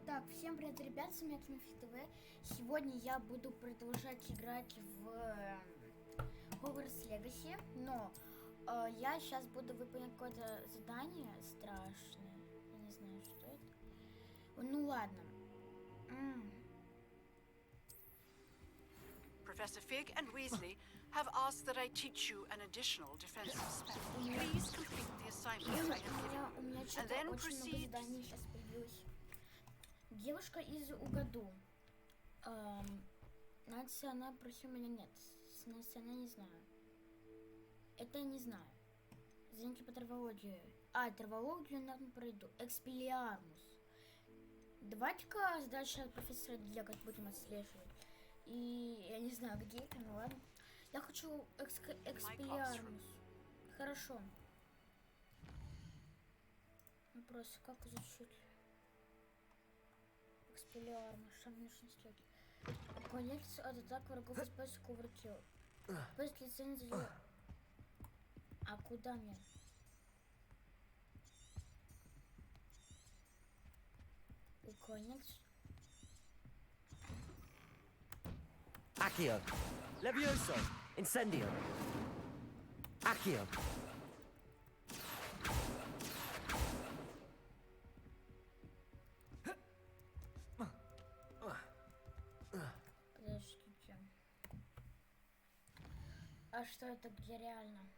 Итак, всем привет, ребят, с вами ТВ. Сегодня я буду продолжать играть в Hogwarts Legacy, но я сейчас буду выполнять какое-то задание страшное. Я не знаю, что это. Ну ладно. Professor Fig and Weasley have asked that I teach you an additional defensive spell. Please complete the assignments I have given У меня you, and что-то then очень много proceed. заданий сейчас появилось. Девушка из Угаду. Настя, она просила меня, нет. Настя, она не знаю. Это я не знаю. Занятие по травологии. Травологию, наверное, пройду. Экспеллиармус. Давайте-ка задача от профессора Диего будем отслеживать. И я не знаю, где это, ну ладно. Я хочу экспеллиармус. Хорошо. Вопрос, как изучить экспеллиармус? Что мне нужно сделать? Уклоняться от атак врагов из поиска кувырки. Поиск лицензии. А куда мне? Уклоняться. Accio. Levioso. Incendio. Accio. Подождите. А что это, где реально?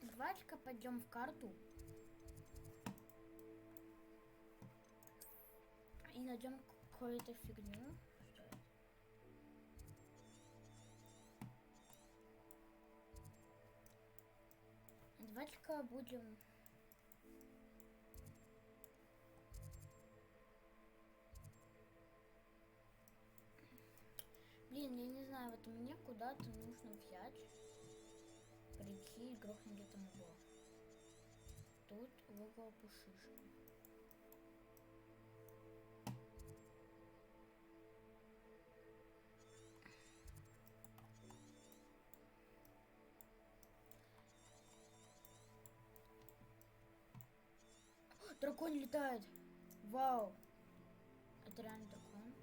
Давайте-ка пойдем в карту и найдем какую-то фигню. Что это? Давайте-ка будем... Блин, я не знаю, вот мне куда-то нужно взять, прийти и грохнуть где-то могло. Тут логово пушишка. Дракон летает! Вау! Это реально дракон.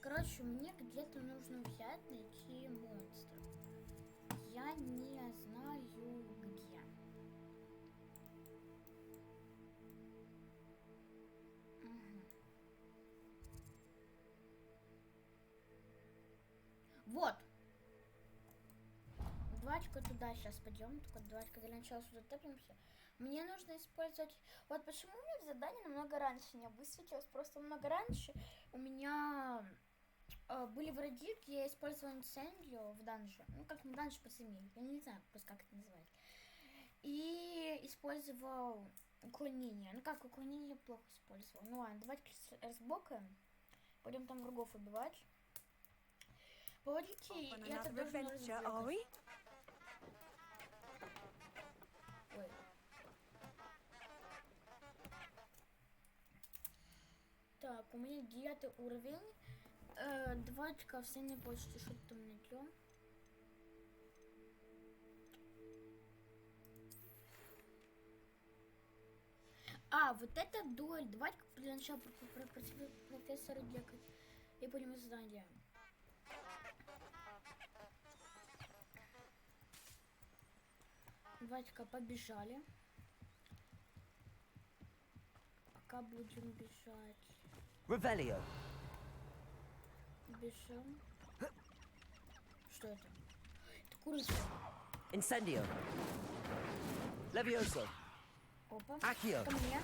Короче, мне где-то нужно взять, найти монстра. Я не знаю где. Вот. Давайте-ка туда сейчас пойдем. Только давайте-ка для начала сюда топимся. Мне нужно использовать... Вот почему у меня в задании намного раньше не высветилось. Просто намного раньше у меня были враги, где я использовала инцендио в данже. Ну, как на данже подземелье. Я не знаю просто, как это называть. И использовал уклонение. Ну, как уклонение плохо использовал. Ну, ладно, давайте разбокаем. Пойдем там врагов убивать. Погодите, я так должен разбегать. Ой. Так, у меня 9 уровень. Давайте-ка в сцене почте что-то там найдем. Вот это дуэль. Давайте-ка для начала против профессора Дека. И будем задание. Давайте-ка побежали. Пока будем бежать. Revelio. Бежим. Что это? Это курица. Incendio. Levioso. Опа. Accio. Ко мне.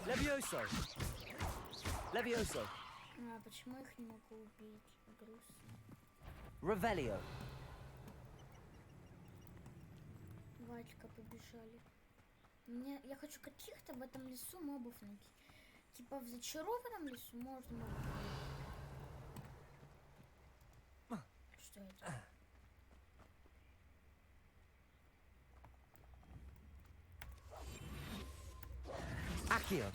Levioso. Levioso. Почему их не могу убить? Грустно. Revelio. Давайте-ка побежали. Я хочу каких-то в этом лесу мобов найти. Типа в зачарованном лесу можно мобов. Accio.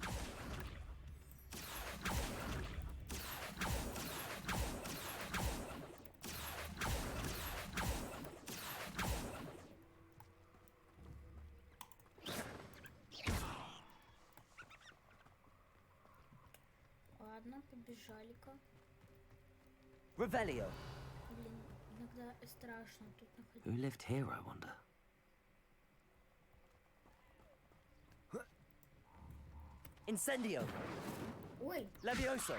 Ладно, побежали-ка. Revelio. Блин, иногда страшно тут находиться. Who lived here, I wonder? Incendio. Ой, Levioso.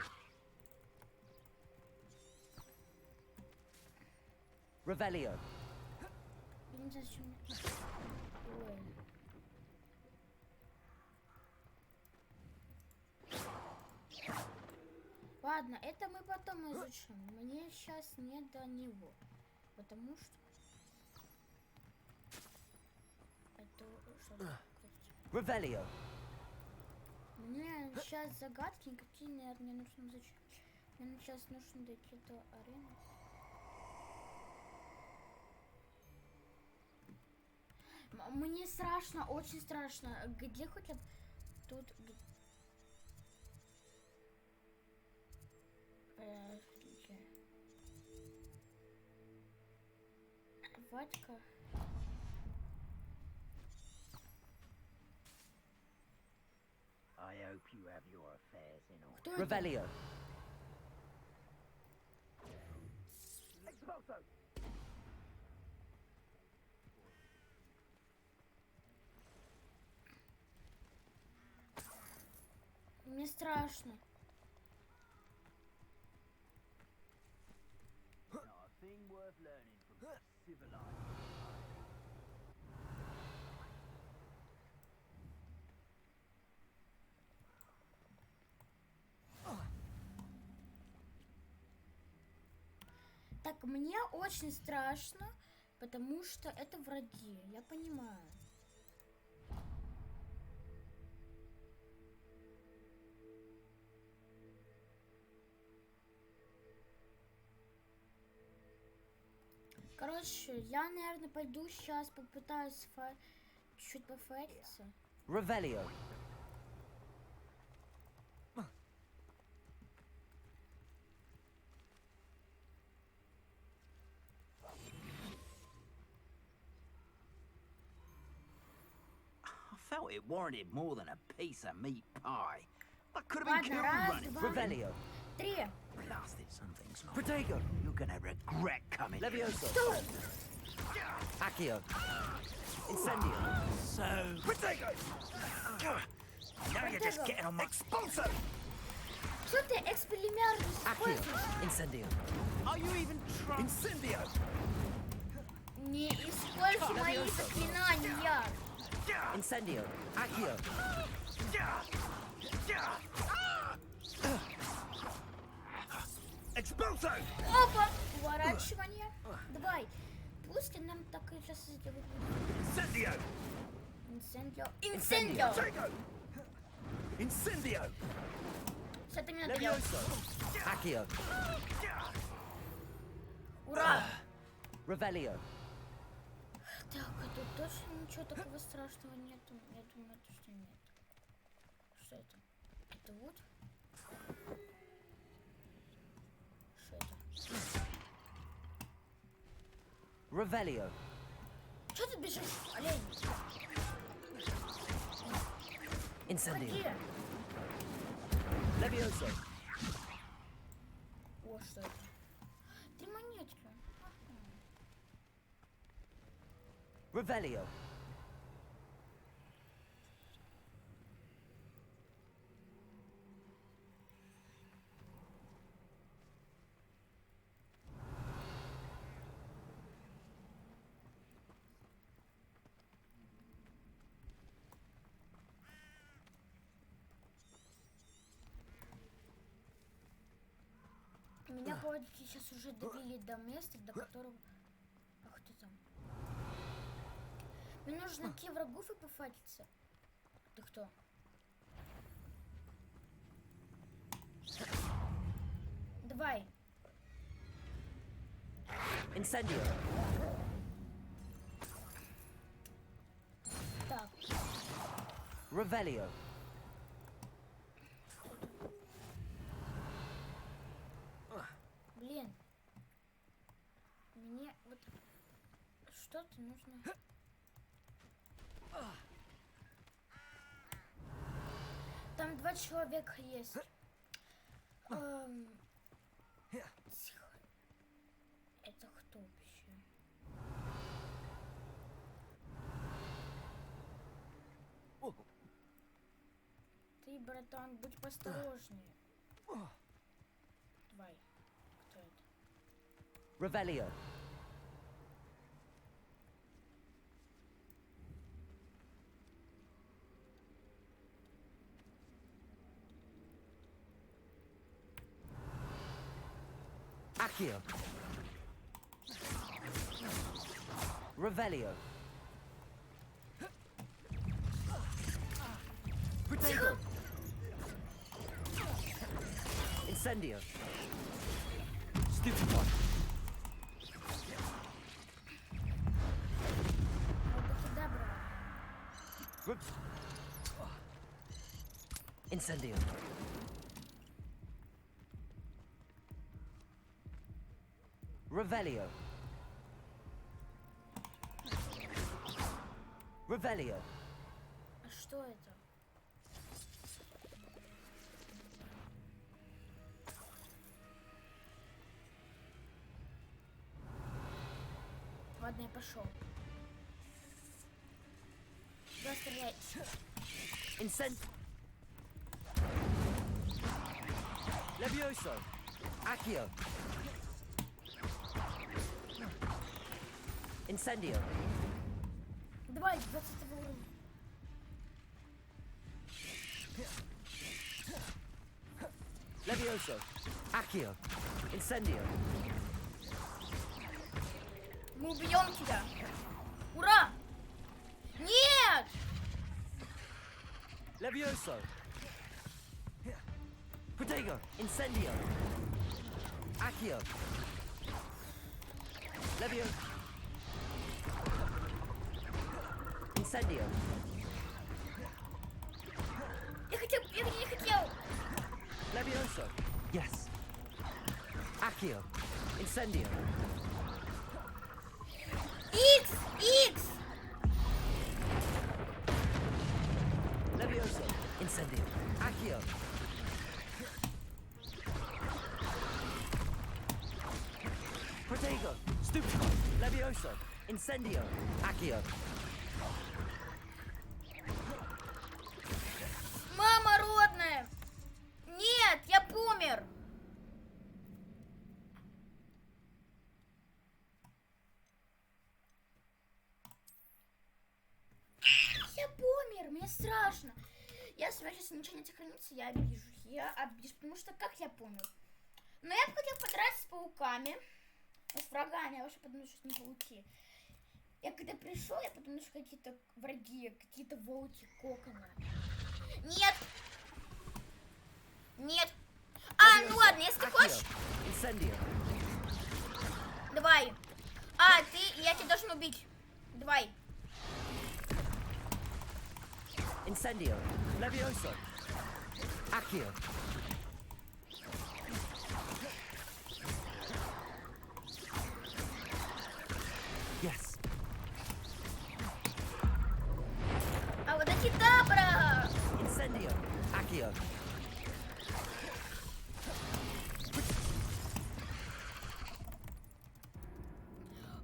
Revelio. я не знаю, зачем мне... Ой. Ладно, это мы потом изучим. Мне сейчас не до него. Потому что... Это что такое? Revelio. Мне сейчас загадки никакие, наверное, не нужно изучать. Мне сейчас нужно дойти до арены. Мне страшно, очень страшно. Где хоть тут... Подождите. Вадька. I hope you have your affairs in order. Кто это? Revelio. Мне страшно. Not a thing worth learning from civilized. Так, мне очень страшно, потому что это враги, я понимаю. Короче, я, наверное, пойду сейчас попытаюсь чуть-чуть пофейлиться. Revelio. I felt it warranted more than a piece of meat pie. I could have been Ладно, killed раз, running. два, Revelio. три. Blasted, something's not. Protego. You're gonna regret coming. here. Levioso. Accio. Incendio. So. Protego. Now you're just Protego. getting on my expulso. Что ты эксперимент Accio. используешь? Incendio. Are you even trying? Incendio. Не используй мои заклинания. Incendio. Accio. Expulso. Опа! Уворачивание. Давай. Пусть нам так и сейчас сделают. Incendio. Инсендио. Инсендио. Инсендио! Protego. Incendio. Что ты мне наделал? Levioso. Accio. Ура! Revelio. Так, а тут точно ничего такого страшного нету. Я думаю, это что нет. Что это? Это вот? Что это? Revelio. Что ты бежишь, олень? Incendio. Где? Levioso. О, что это? 3 монетки. Revelio. Меня поводики сейчас уже довели до места, до которого... Ах ты там. Мне нужно найти врагов и пофатиться. Ты кто? Давай. Incendio. Так. Revelio. что-то нужно. Там 2 человека есть. Тихо. Это кто вообще? Ты, братан, будь посторожнее. Давай. Кто это? Revelio. Accio. Revelio. Protego. Incendio. Stupefy. Абракадабра. Incendio. Revelio. Revelio. А что это? Ладно, я пошел. Да, стреляй. Incend. Levioso. Accio. Incendio. Давай, 20 уровня. Levioso. Accio. Incendio. Мы убьем тебя. Ура! Нет! Levioso. Protego. Incendio. Accio. Levioso. Incendio. Я не хотел. Levioso. Yes. Accio. Incendio. Икс! Икс! Levioso. Incendio. Accio. Protego. Stupefy. Levioso. Incendio. Accio. Мама родная! Нет, я помер! Я помер, мне страшно. Я себя сейчас ничего не сохранится, я обижусь, потому что как я помер? Но я бы хотел подраться с пауками, с врагами, я вообще подумала, что это не пауки. Я когда пришел, я подумала, что какие-то враги, какие-то волки, коконы. Нет! Нет! А, ну ладно, если ты хочешь, Incendio. давай. Я тебя должен убить. Давай. Incendio. Levioso. Accio. Yes. А вот эти добра! Incendio. Accio.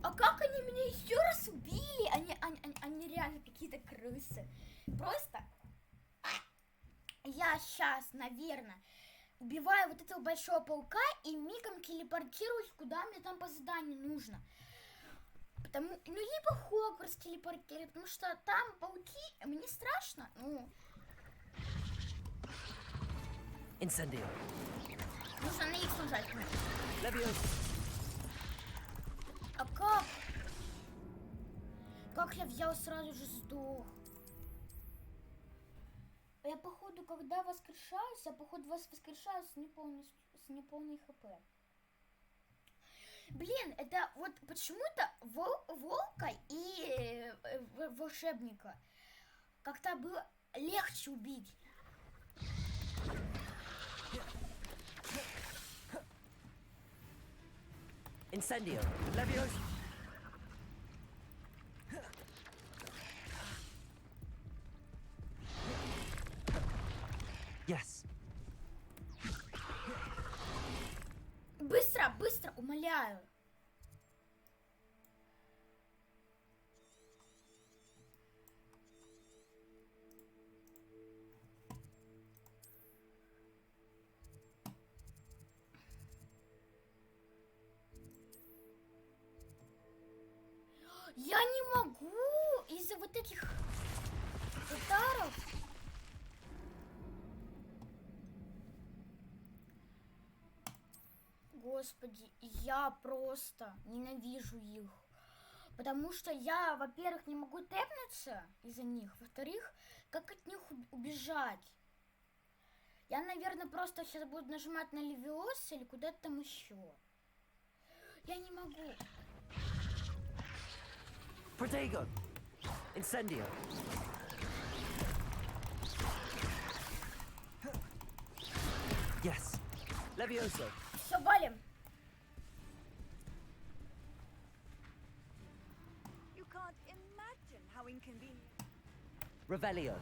А как они меня еще раз убили? Они реально какие-то крысы. Просто я сейчас, наверное, убиваю вот этого большого паука и мигом телепортируюсь, куда мне там по заданию нужно. Либо Хогвартс телепортирует, потому что там пауки, мне страшно. Incendio. Нужно на X нажать. Levioso. А как? Как я взял, сразу же сдох. Я, походу, когда воскрешаюсь, воскрешаюсь с неполной хп. Блин, это вот почему-то волка и волшебника как-то было легче убить. Incendio. Levioso. Быстро, быстро, умоляю. Я не могу из-за вот этих ударов. Господи, я просто ненавижу их. Потому что я, во-первых, не могу тэпнуться из-за них. Во-вторых, как от них убежать? Я, наверное, просто сейчас буду нажимать на Левиоса или куда-то там еще. Я не могу. Protego! Incendio! Yes! Levioso! Все, валим. You can't imagine how inconvenient. Revelio!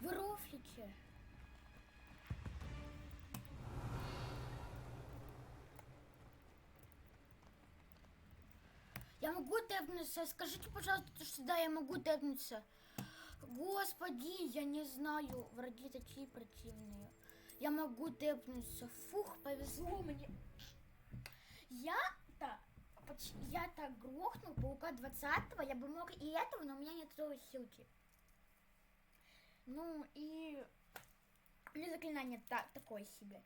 Вы рофлите. Я могу тэпнуться. Скажите, пожалуйста, что да, я могу тэпнуться. Господи, я не знаю. Враги такие противные. Я могу тэпнуться. Фух, повезло мне. Я-то грохнул паука 20-го. Я бы мог и этого, но у меня нет той хилки. Ну и... У меня заклинание такое себе.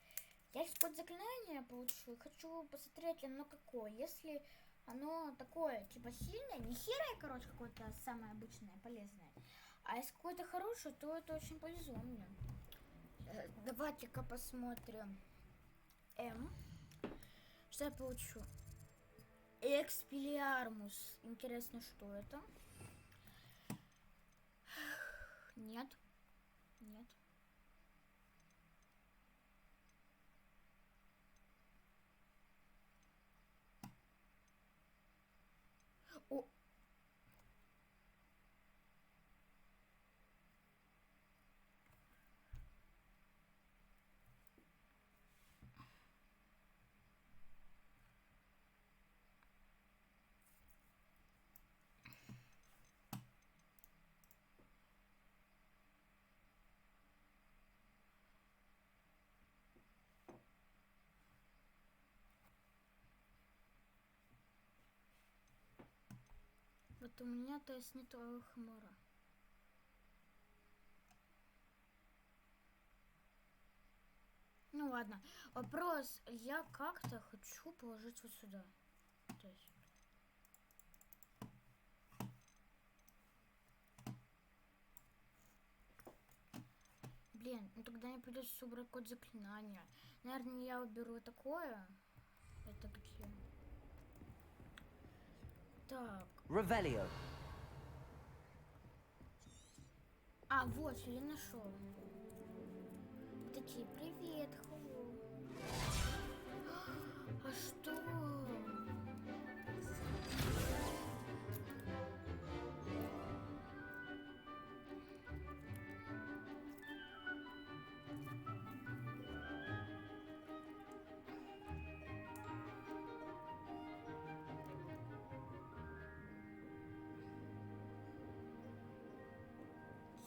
Я использую заклинание получу. Хочу посмотреть, оно какое. Если оно такое, типа сильное, не серое, короче, какое-то самое обычное, полезное. А если какое-то хорошее, то это очень повезло мне. Давайте-ка посмотрим. Что я получу? Экспелиармус. Интересно, что это? Нет. Нет. О. Вот у меня, то есть, нет хмура. Ну ладно. Вопрос. Я как-то хочу положить вот сюда. То есть. Блин, ну тогда мне придется убрать код заклинания. Наверное, я уберу такое. Это где? Так. Revelio! А, вот, я нашел. Такие, привет, hello. А что?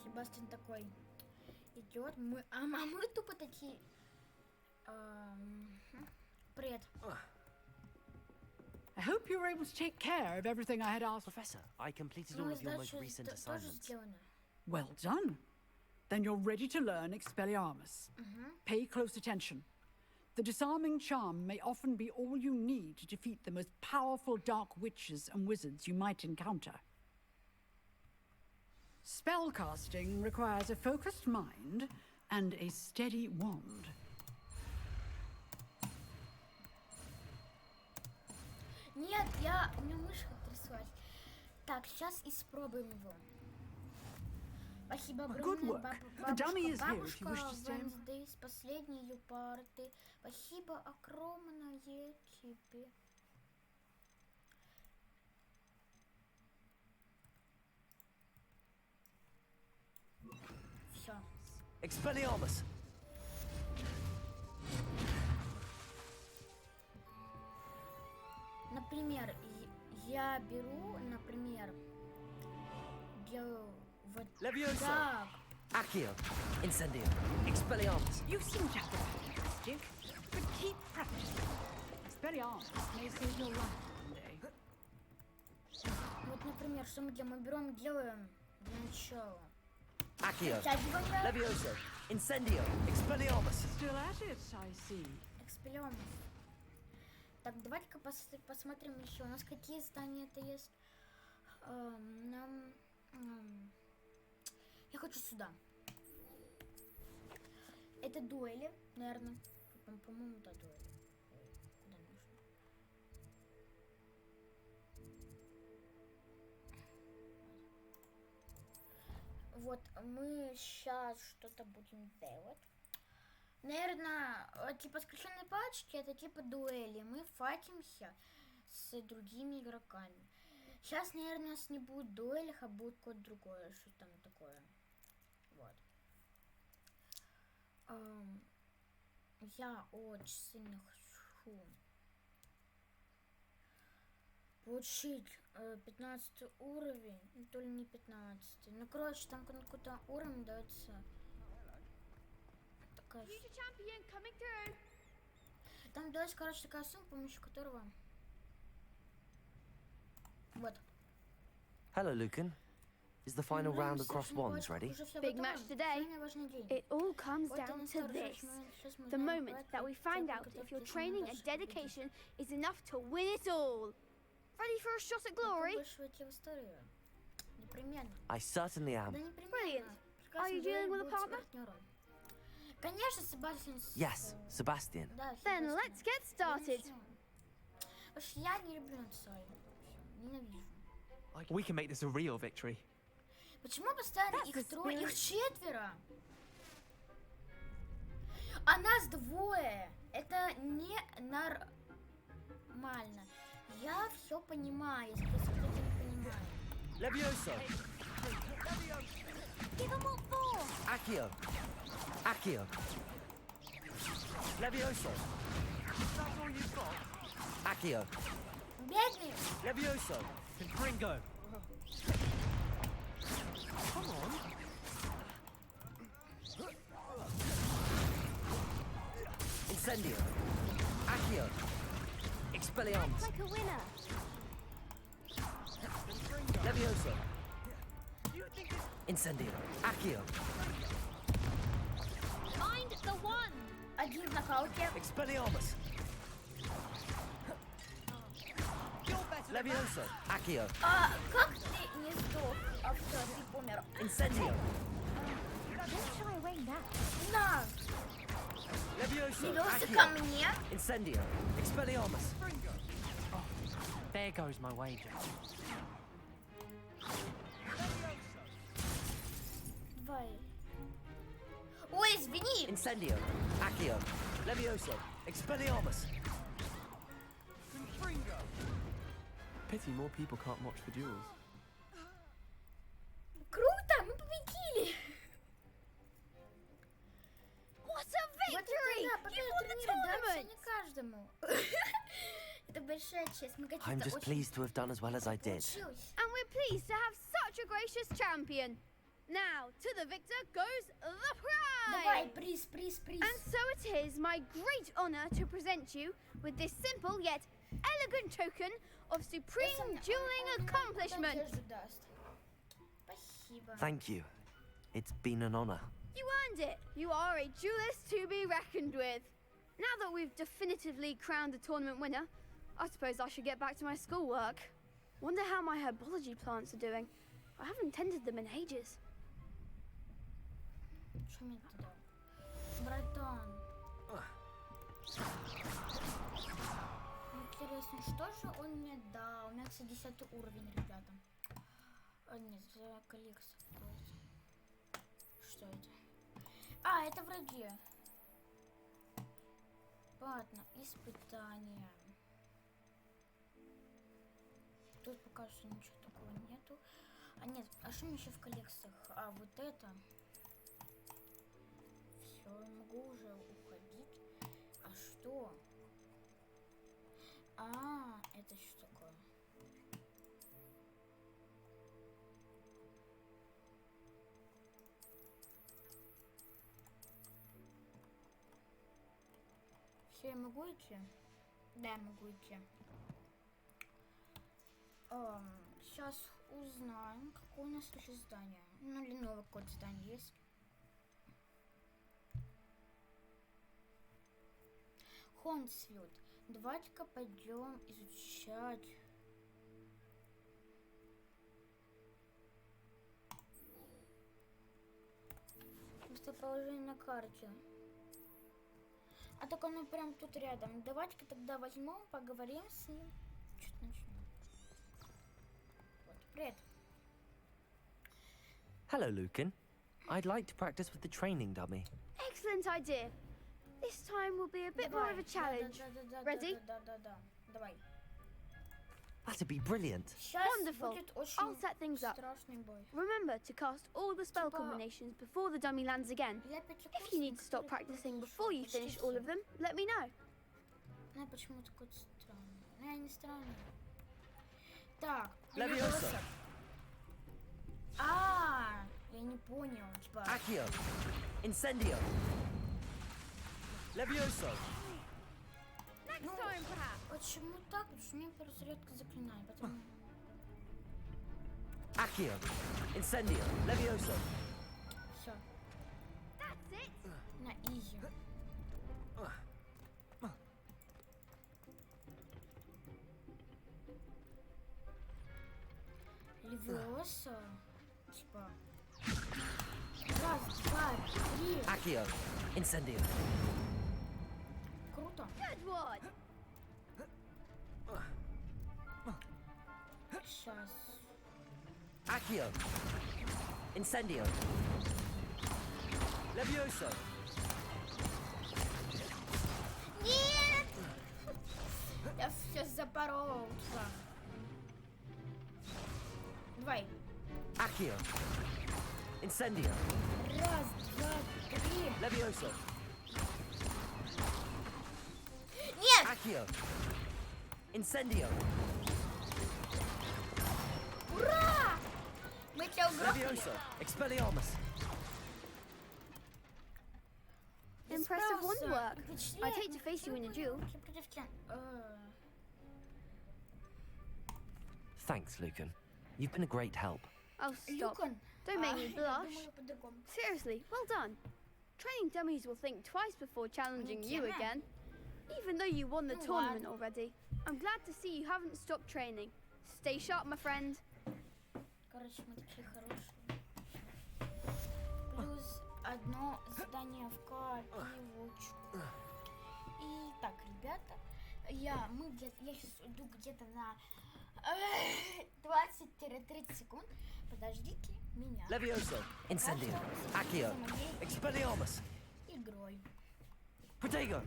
Себастьян такой идет, мы тупо такие. Привет. I hope you were able to take care of everything I had asked for. Professor, I completed all of your most recent assignments. Well done. Then you're ready to learn Expelliarmus. Pay close attention. The disarming charm may often be all you need to defeat the most powerful dark witches and wizards you might encounter. Spellcasting requires a focused mind and a steady wand. Нет, у меня мышка тряслась. Так, сейчас испробуем его. Спасибо огромное, бабушка Венсдей с последней ее парты. Спасибо огромное тебе. Expelliarmus! Например, я беру, например, делаю вот Levioso! так. Accio! Incendio! Expelliarmus! You seem to have the fantastic, but keep practicing. Expelliarmus may save your life one day. Вот, например, что мы делаем? Мы берем и делаем для начала. Accio! Оттягиваем. Levioso! Incendio! Expelliarmus! Still at it, I see. Экспелион. Так, давайте-ка посмотрим еще. У нас какие здания-то есть. Я хочу сюда. Это дуэли, наверное. По-моему, это дуэли. Куда нужно? Вот, мы сейчас что-то будем делать. Наверное, типа скрещенные палочки, это типа дуэли. Мы файтимся с другими игроками. Сейчас, наверное, у нас не будет дуэлей, а будет какое-то другое, что там такое. Вот. Я очень сильно хочу получить 15 уровень, ну, то ли не 15. Ну, короче, там какой-то уровень дается. Такая... Там дается, короче, такая сумма, с помощью которого... Вот. Hello, Lucan. Is the final round across wands ready? Big match today. It all comes down to this. The moment that we find out if your training and dedication is enough to win it all. Ready for a shot at glory? I certainly am. Brilliant. Are you dealing with a partner? Конечно, Себастьян. Yes, Sebastian. Then let's get started. Я не люблю Нацаю. Ненавижу. We can make this a real victory. Почему постоянно их трое, их четверо? А нас двое. Это не нормально. Я все понимаю, если кто-то не понимает. Levioso! Give them what for? Accio! Accio! Levioso! That's all you've got? Accio! Бедный. Levioso! Confringo! Come on. Incendio! Accio! Expelliarmus! Like a winner. Levioso! Incendio! Accio! Find the one. Один в нокауте. Expelliarmus! Levioso! Accio! А как ты не сдох? А все, ты помер. Incendio! На! Levioso! Вернулся ко Accio! мне. Incendio! Expelliarmus! There goes my wager. Давай. Ой, извини. Incendio! Accio! Levioso! Expelliarmus! Pity more people can't watch the duels. Круто, мы победили. What a victory! Да, You победа won the турнира дается tournament! не каждому. Это большая честь. Мы какие-то I'm just очень pleased to have done as well as I did. получилось. And we're pleased to have such a gracious champion. Now, to the victor goes the Давай, prize! приз. And so it is my great honor to present you with this simple yet elegant token of supreme dueling accomplishment. Одежду даст. Спасибо. Thank you. It's been an honor. You earned it. You are a duelist to be reckoned with. Now that we've definitively crowned the tournament winner, I suppose I should get back to my schoolwork. Wonder how my herbology plants are doing. I haven't tended them in ages. Что мне это дал? Братан. Интересно, что же он мне дал? У меня, кстати, 10 уровень, ребята. Нет, за коллекцию какой-то. Что это? А, это враги. Ладно, испытания. Тут пока что ничего такого нету. А нет, а что у меня еще в коллекциях? А, вот это. Все, могу уже уходить. А что? А, это что такое? Все, я могу идти? Да, я могу идти. Сейчас узнаем, какое у нас еще здание. Ну, или новое какое-то здание есть. Хонсфилд. Давайте-ка пойдем изучать. Местоположение на карте. А так оно прям тут рядом. Давайте-ка тогда возьмем, поговорим с ним. Что-то начнем. Вот, привет. Hello, Lucan. I'd like to practice with the training dummy. Excellent idea. This time will be a bit more of a challenge. Ready? Да. Давай. That'd be brilliant. Сейчас Wonderful. будет очень I'll set things up. страшный бой. Remember to cast all the spell combinations before the dummy lands again. Я If you need to stop practicing before you finish all of them, let me know. Ну, почему такой странный? Ну, я не странный. Так. Leviosa. Я не понял, типа. Accio. Incendio. Levioso. Next time, perhaps. Почему так? Потому что у меня просто редко заклинаю, поэтому... Accio. Incendio. Levioso. Все, That's it. на изи. Левиоса. Типа... Раз, два, три. Accio. Incendio. Круто. Good one. Сейчас. Accio. Incendio. Levioso. Нет! Я все запорол. Типа. Давай. Accio. Incendio. Раз, два, три. Levioso. Нет! Accio. Incendio. Ура! Мы тебя угробили. Levioso. Expelliarmus. Impressive Справился. wand work. Впечатление. I'd hate to face you in a duel. Я против тебя. Thanks, Lucan. You've been a great help. Oh, stop. Люкан. Don't make me Я blush. думала по-другому. Seriously, well done. Training dummies will think twice before challenging you Lucan. again. Even though you won the Ну tournament ладно. already, I'm glad to see you haven't stopped training. Stay sharp, my friend. Короче, мы такие хорошие. Плюс одно задание в копилочку. И так, ребята, я сейчас иду где-то на 20-30 секунд. Подождите меня. Levioso. Incendio. Accio. Expelliarmus. Игрой. Protego.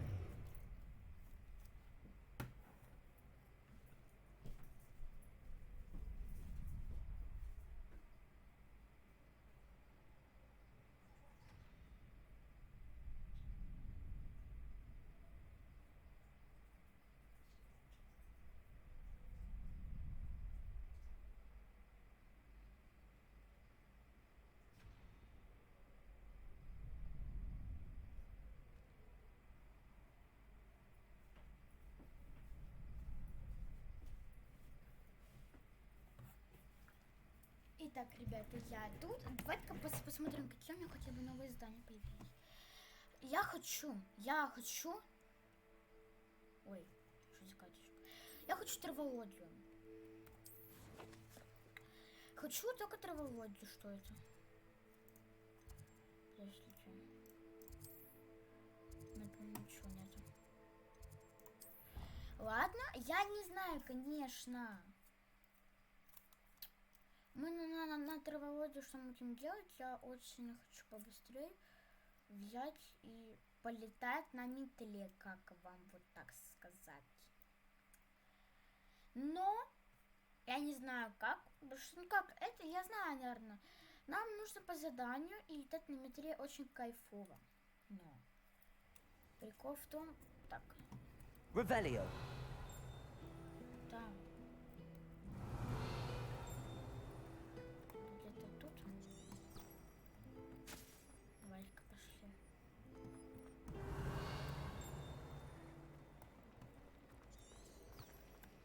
Итак, ребята, я тут. Давайте-ка посмотрим, какие у меня хотя бы новые издания появились. Я хочу. Ой, что за катишка? Я хочу травологию. Хочу только травологию. Что это? Подождите. Например, ничего нету. Ладно, я не знаю, конечно. Мы на травологию что мы будем делать? Я очень хочу побыстрее взять и полетать на метле, как вам вот так сказать. Но я не знаю как. Ну как, это я знаю, наверное. Нам нужно по заданию, и летать на метле очень кайфово. Но прикол в том, так, Revelio. там где-то тут. Давай-ка пошли.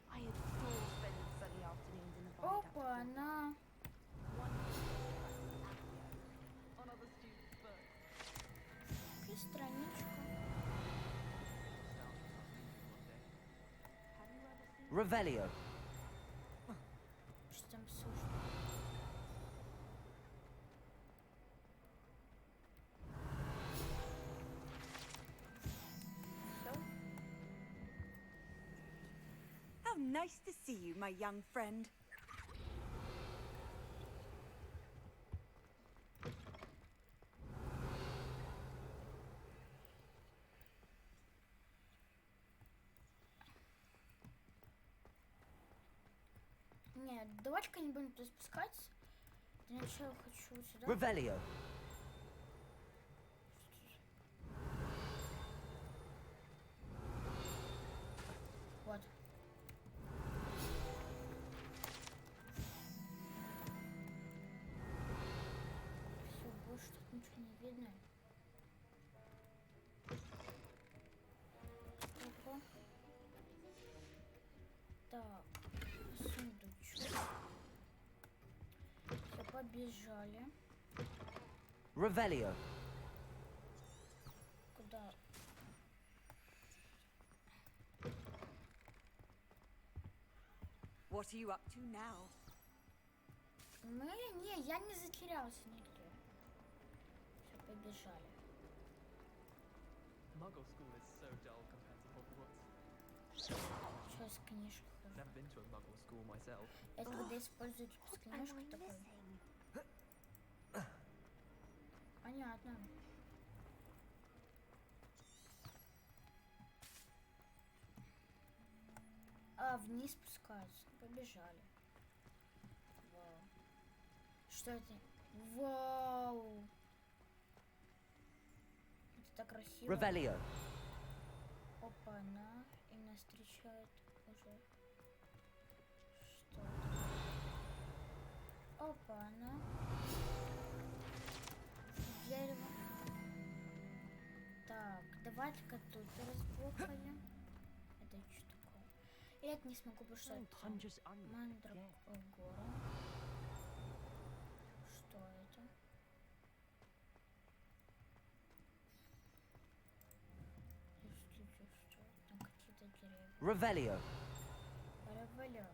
I adore spending sunny afternoons in the vine Опа, она. on other students' books. И страничка. Have you ever seen Revelio. Что там слышно? Всё? How nice to see you, my young friend. Нет, давайте-ка не будем туда спускаться. Для начала хочу сюда. Revelio. Вот. Все, больше тут ничего не видно. Опа. Так, сундучок. Все, побежали. Revelio. Куда? What are you up to now? Я не затерялся нигде. Все, побежали. Muggle school is so dull compared to Hogwarts. Сейчас книжка хожу. Never been to a Muggle school myself. Это когда используют с книжкой такой. Понятно. А, вниз спускаются. Побежали. Вау. Что это? Вау. Это так красиво. Revelio. Опа-на. И нас встречает уже. Что это? Опа-на. Дерево. Так, давайте-ка тут разбухаем. Это что такое? Я это не смогу, потому что это мандрагора. Что это? Что? Там какие-то деревья. Revelio. Револю.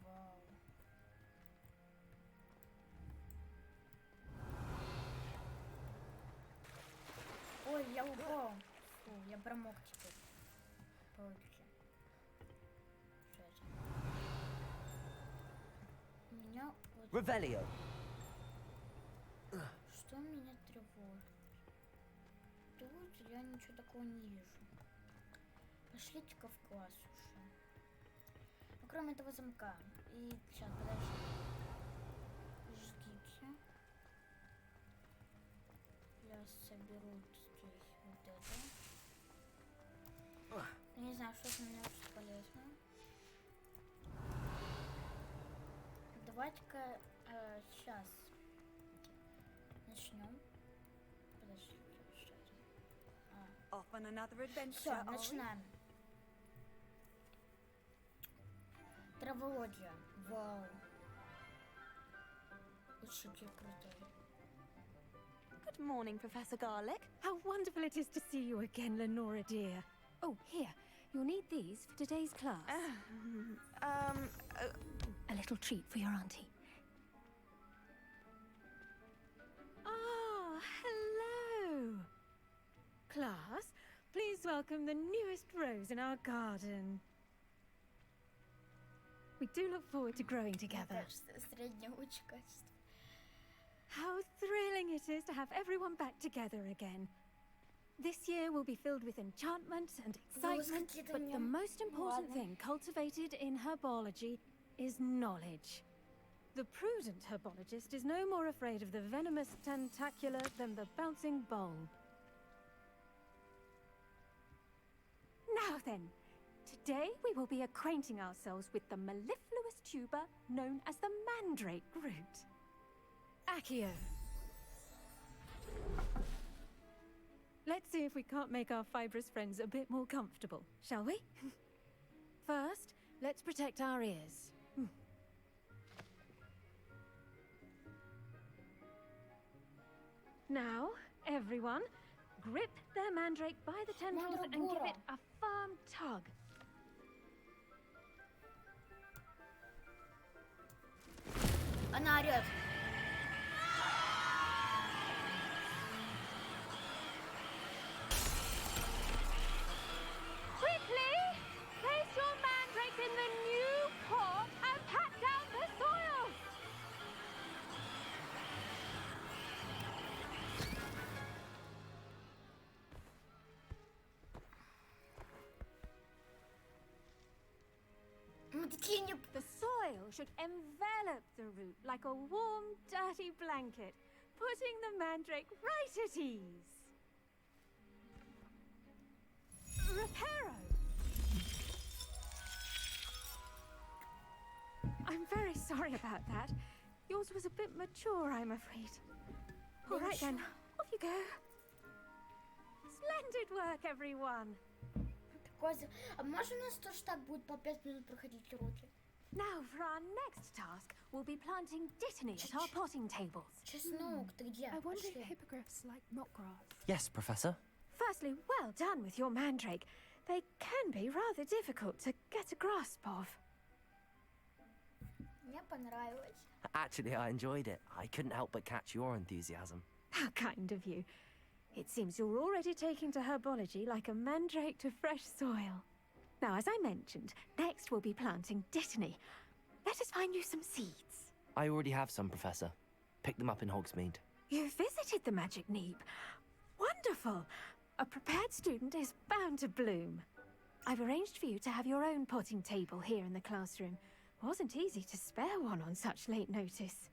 Вау. Ой, я упал. Фу, я промок теперь. Пауки. Что это? У меня вот... Revelio. Что меня тревожит? Тут я ничего такого не вижу. Пошлите-ка в класс уже. Ну, кроме этого замка. И сейчас, подожди. Ждите. Я соберу здесь вот это. Я не знаю, что у меня очень полезно. Давайте-ка сейчас начнем. Подожди, что это? Off on another adventure, Все, are we? начинаем. Травология. Вау. Учитель крутой. Good morning, Professor Garlick. How wonderful it is to see you again, Lenora dear. Oh, here. You'll need these for today's class. A little treat for your auntie. Ah, hello. Class, please welcome the newest rose in our garden. We do look forward to growing together. Среднее качество. How thrilling it is to have everyone back together again. This year will be filled with enchantment and excitement, but the most important thing cultivated in herbology is knowledge. The prudent herbologist is no more afraid of the venomous tentacula than the bouncing bulb. Now then, today we will be acquainting ourselves with the mellifluous tuber known as the mandrake root. Accio. Let's see if we can't make our fibrous friends a bit more comfortable, shall we? First, let's protect our ears. Now, everyone, grip their mandrake by the tendrils and give it a firm tug. Она орёт. Quickly, place your mandrake in the new pot and pat down the soil. Мы такие не... The soil should envelop the root like a warm, dirty blanket, putting the mandrake right at ease. Reparo! I'm very sorry about that. Yours was a bit mature, I'm afraid. All right then, off you go. Splendid work, everyone. А можно у нас тоже так будет по 5 минут проходить уроки? Now for our next task, we'll be planting dittany at our potting tables. Чеснок, ты где? I wonder Пошли. if hippogriffs like mock grass. Yes, Professor. Firstly, well done with your mandrake. They can be rather difficult to get a grasp of. Мне понравилось. Actually, I enjoyed it. I couldn't help but catch your enthusiasm. How kind of you. It seems you're already taking to herbology like a mandrake to fresh soil. Now, as I mentioned, next we'll be planting dittany. Let us find you some seeds. I already have some, Professor. Picked them up in Hogsmeade. You visited the Magic Neep. Wonderful. A prepared student is bound to bloom. I've arranged for you to have your own potting table here in the classroom. Wasn't easy to spare one on such late notice.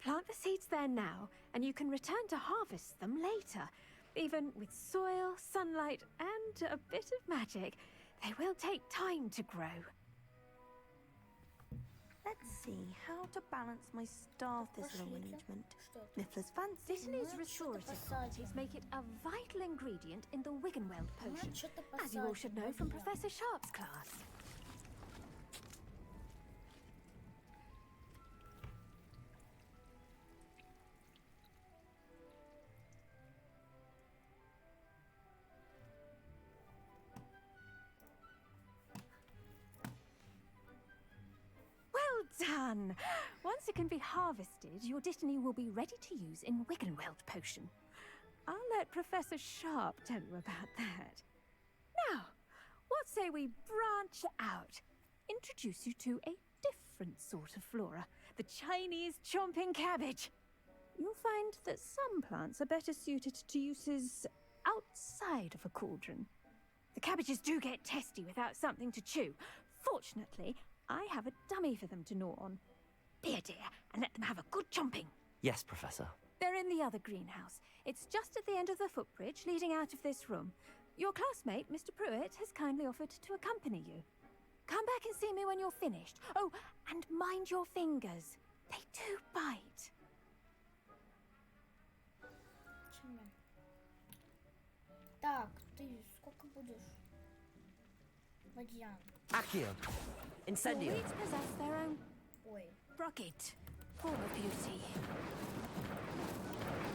Plant the seeds there now, and you can return to harvest them later. Even with soil, sunlight, and a bit of magic, they will take time to grow. Let's see how to balance my star thistle arrangement. Niffler's fancy. Dittany's restorative qualities make it a vital ingredient in the Wiggenweld potion, as you all should know from Professor Sharp's class. Done! Once it can be harvested, your dittany will be ready to use in Wiggenweld potion. I'll let Professor Sharp tell you about that. Now, what say we branch out? Introduce you to a different sort of flora, the Chinese chomping cabbage. You'll find that some plants are better suited to uses outside of a cauldron. The cabbages do get testy without something to chew. Fortunately, I have a dummy for them to gnaw on. Be a dear and let them have a good chomping. Yes, Professor. They're in the other greenhouse. It's just at the end of the footbridge leading out of this room. Your classmate, Mr. Pruitt, has kindly offered to accompany you. Come back and see me when you're finished. Oh, and mind your fingers. They do bite. Так, ты сколько будешь? Вадьян. Accio! The Incendio! weeds possess their own Ой. rocket form of beauty.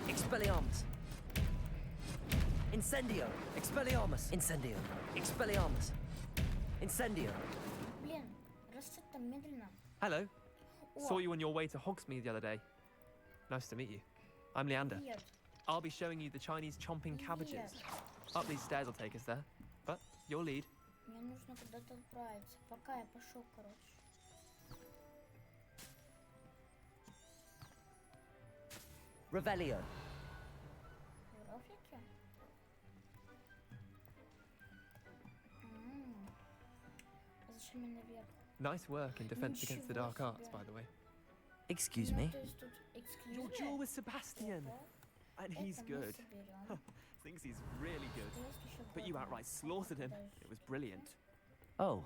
Expelliarmus! Incendio! Expelliarmus! Incendio! Expelliarmus! Incendio! Блин, растет там медленно. Hello. О, Saw you on your way to Hogsmeade the other day. Nice to meet you. I'm Leander. привет. I'll be showing you the Chinese chomping cabbages. Up these stairs will take us there. But your lead. Мне нужно куда-то отправиться. Пока я пошел, короче. Revelio! Жирафики? нашими наверх. Nice work in defense against the dark Ничего arts, себе. by the way. Excuse Ну, me? то есть тут Your эксклюзивы. duel with Sebastian! And he's Это мы good. соберем. Thinks he's really good. Что есть еще But you годное? outright slaughtered him. Подожди. It was brilliant. Oh.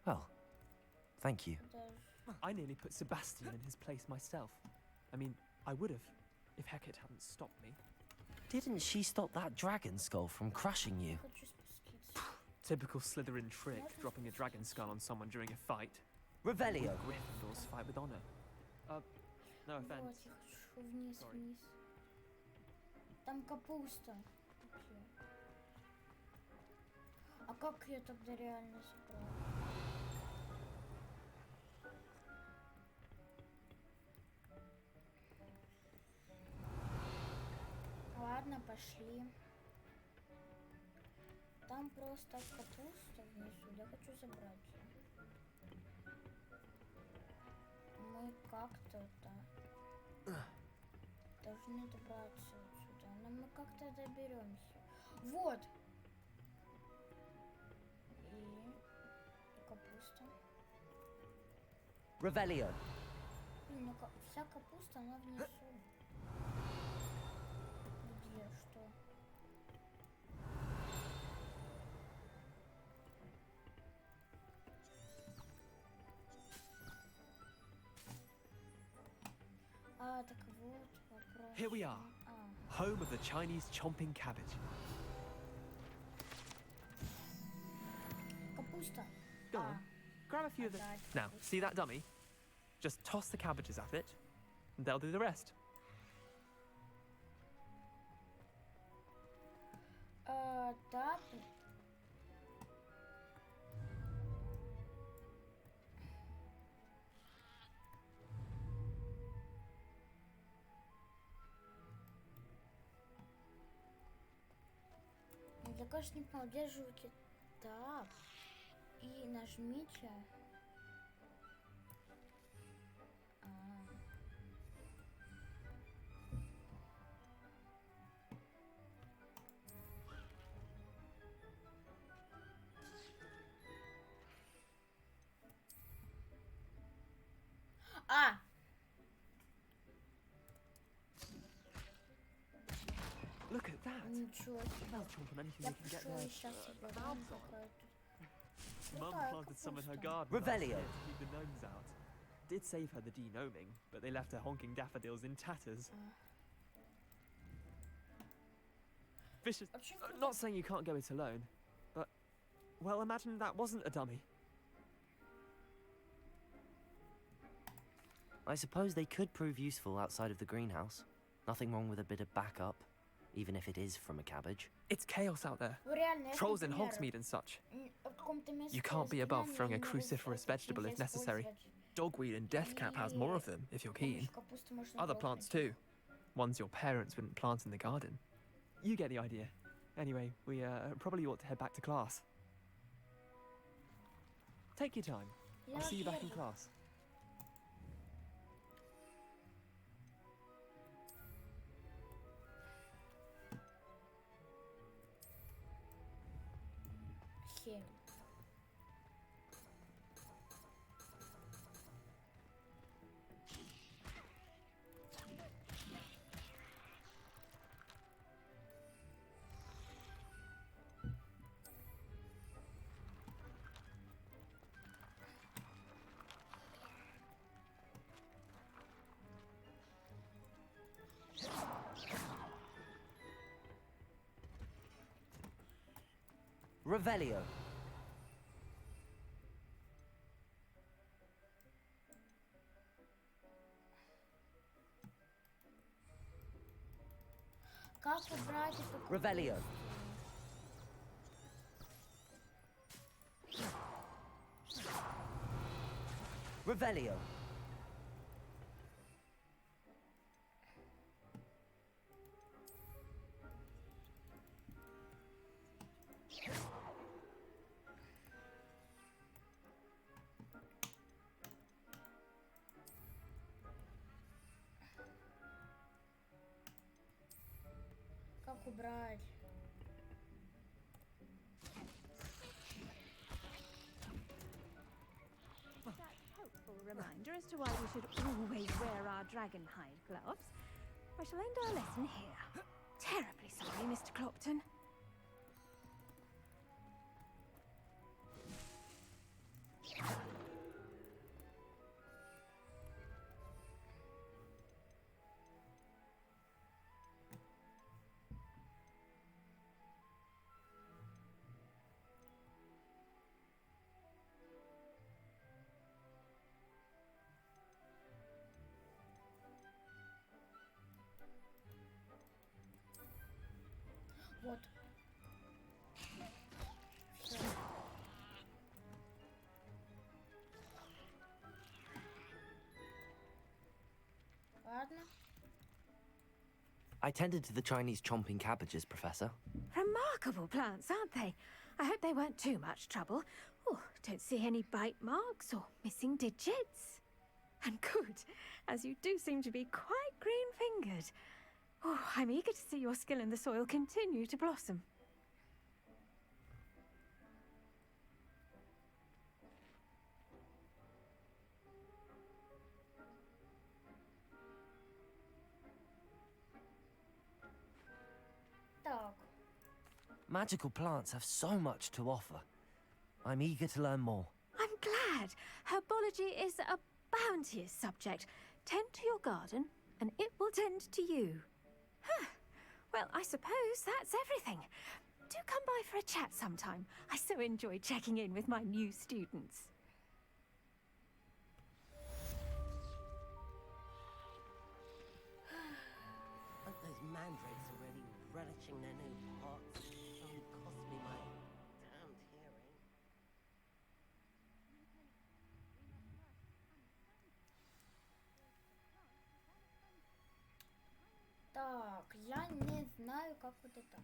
Well, thank you. Подожди. I nearly put Sebastian in his place myself. I mean, I would have, if Hecate hadn't stopped me. Didn't she stop that dragon skull from crushing you? Хочу спуститься. Typical Slytherin trick, dropping a dragon skull on someone during a fight. Revelio. Gryffindors fight with honor. No Вот, offense. я хочу вниз, Sorry. вниз. Там капуста. Окей. А как ее тогда реально собрать? Ладно, пошли. Там просто капуста внизу. Я хочу забрать ее. Мы как-то-то должны добраться отсюда. Но мы как-то доберемся. Вот! И капуста. Revelio. Блин, ну вся капуста, она внизу. Где? Что? А, так вот вопрос. Here we are, А, home of the Chinese chomping cabbage. капуста. Go А, on, grab a few of the. отдать Now, капусту. see that dummy? Just toss the cabbages at it, and they'll do the rest. Да. Я, конечно, не понял, удерживайте так и нажмите. А. А! Look at that. Ничего себе. They'll chomp on anything Я they can get пошла their и сейчас mouths on. Mum Крутая planted some in her капуста. garden last Revelio. year to keep the gnomes out. Did save her the denoming, but they left her honking daffodils in tatters. Vicious. Очень Not saying you can't go it alone, but well, imagine that wasn't a dummy. I suppose they could prove useful outside of the greenhouse. Nothing wrong with a bit of backup, even if it is from a cabbage. It's chaos out there. Ну, реально, я, Trolls in например, Hogsmeade and such. в каком-то месте You can't be above заклинания throwing a не могу cruciferous использовать, vegetable if нельзя necessary. использовать. Dogweed and deathcap has more of them, if you're keen. Помощь капусты можно Other трогать. plants too. Ones your parents wouldn't plant in the garden. You get the idea. Anyway, we probably ought to head back to class. Take your time. I'll see you back in еду. class. Семь. Revelio. Как убрать эту Revelio. Revelio. Как убрать? useful reminder as to why we should always wear our dragon hide gloves. I shall end our lesson here. Terribly sorry, Mr. Clopton. Вот. Всё. Ладно. I tended to the Chinese chomping cabbages, Professor. Remarkable plants, aren't they? I hope they weren't too much trouble. Oh, don't see any bite marks or missing digits. And good, as you do seem to be quite green-fingered. Oh, I'm eager to see your skill in the soil continue to blossom. Так. Magical plants have so much to offer. I'm eager to learn more. I'm glad. Herbology is a bounteous subject. Tend to your garden, and it will tend to you. Huh. Well, I suppose that's everything. Do come by for a chat sometime. I so enjoy checking in with my new students. Hope those mandrakes are really relishing their new pots. Only cost me my damned hearing. Так, я не знаю, как вот это.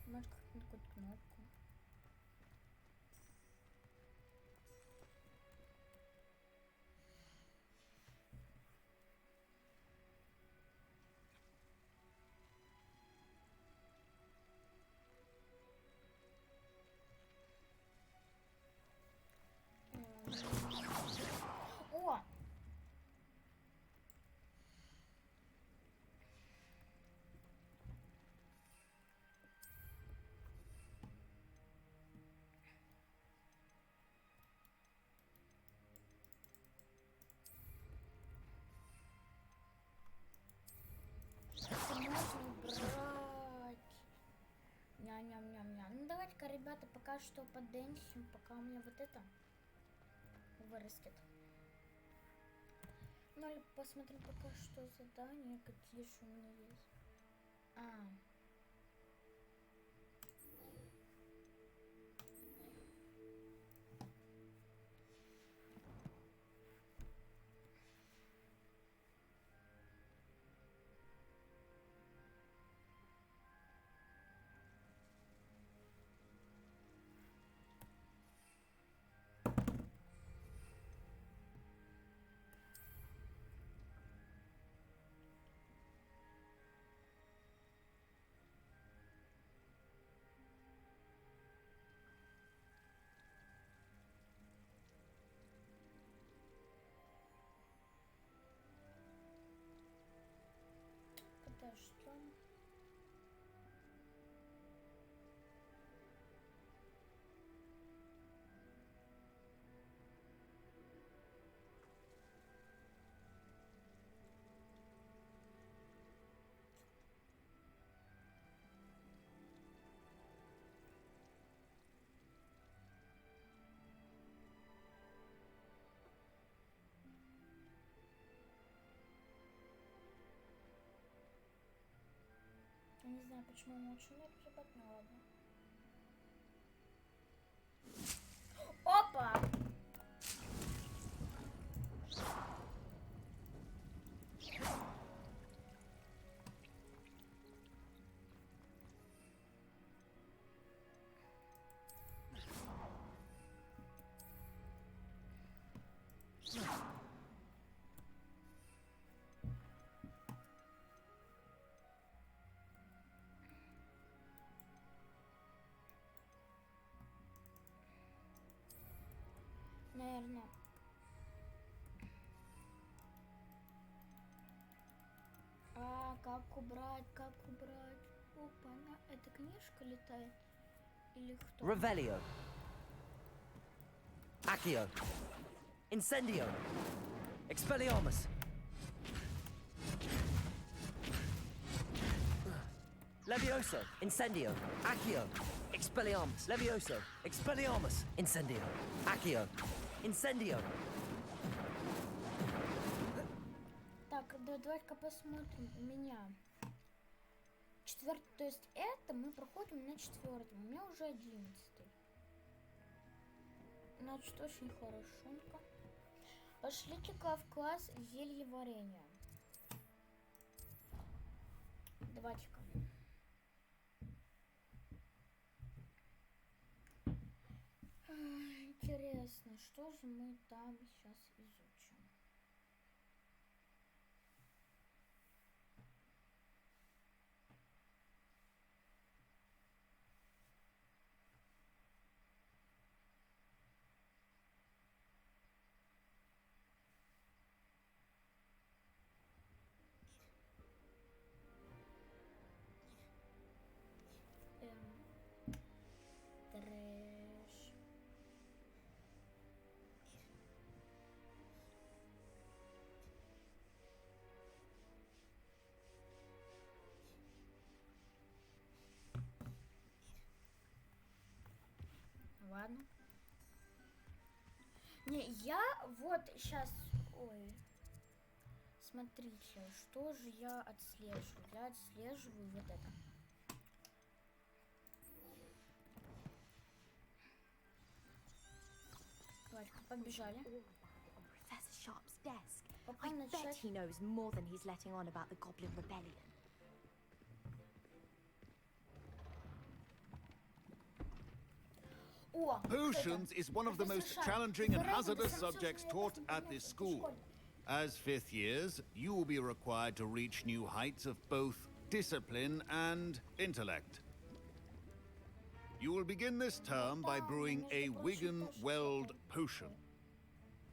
Может, какую-то кнопку. О! Это можно брать. Ням-ням-ням-ням. Ну давайте-ка, ребята, пока что подденсим, пока у меня вот это вырастет. Ну или посмотрим пока что задания, какие же у меня есть. Подождем. Я не знаю, почему он очень ребят, ну ладно. Опа! Наверное, Как убрать, как убрать? Опа, эта книжка летает. Или кто? Revelio. Accio. Incendio. Expelliarmus. Levioso. Incendio. Accio. Expelliarmus. Levioso. Expelliarmus. Incendio. Accio. Incendio. Так, давай-ка посмотрим. У меня четвертый, то есть это мы проходим на четвертом. У меня уже 11. Значит, очень хорошенько. Пошлите-ка в класс зелье варенья. Давайте-ка. Интересно, что же мы там сейчас изучим? Трэш. Ладно. Не, я вот сейчас... Ой. Смотрите, что же я отслеживаю? Я отслеживаю вот это. Давайте-ка, побежали. Professor Sharp's desk. Пока I bet начать... he knows more than he's letting on about the Goblin Rebellion. О, Potions is one of the most challenging and hazardous subjects taught at this school. As fifth years, you will be required to reach new heights of both discipline and intellect. You will begin this term by brewing a Wigan Weld potion.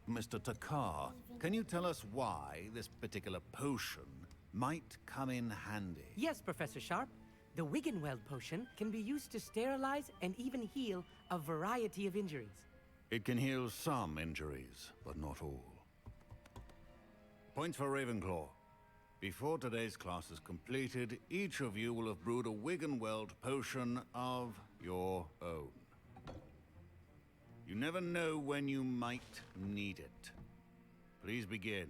Mr. Takar, can you tell us why this particular potion might come in handy? Yes, Professor Sharp. The Wiggenweld potion can be used to sterilize and even heal a variety of injuries. It can heal some injuries, but not all. Points for Ravenclaw. Before today's class is completed, each of you will have brewed a Wiggenweld potion of your own. You never know when you might need it. Please begin.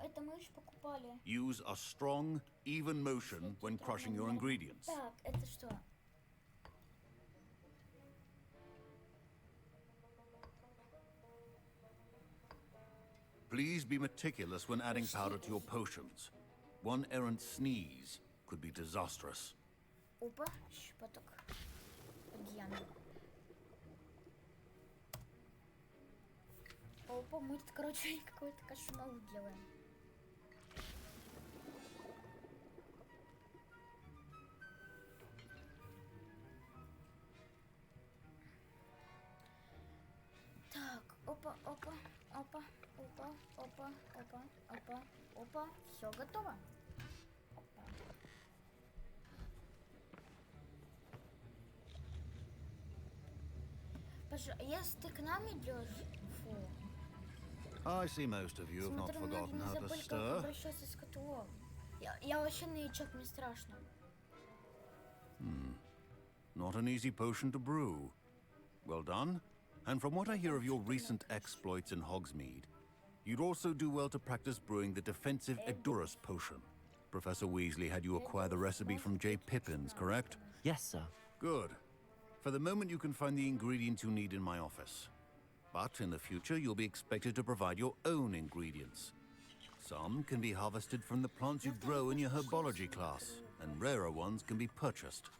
Это мы еще покупали. Use a strong, even motion when crushing your ingredients. Так, это что? Please be meticulous when adding powder to your potions. One errant sneeze could be disastrous. Опа, щепоток. Гена. Опа, мы тут, короче, какой-то кошмар делаем. Так, опа, опа, опа, опа, опа, опа, опа, опа. Все готово. Опа. Если ты к нам идешь, фу. I see most of you have not Смотрю, многие forgotten не how to забыли, как stir. обращаться с котелом. Я вообще новичок, мне страшно. Not an easy potion to brew. Well done. And from what I hear of your recent exploits in Hogsmeade, you'd also do well to practice brewing the defensive Edurus potion. Professor Weasley had you acquire the recipe from J. Pippin's, correct? Yes, sir. Good. For the moment, you can find the ingredients you need in my office. But in the future, you'll be expected to provide your own ingredients. Some can be harvested from the plants you grow in your herbology class, and rarer ones can be purchased.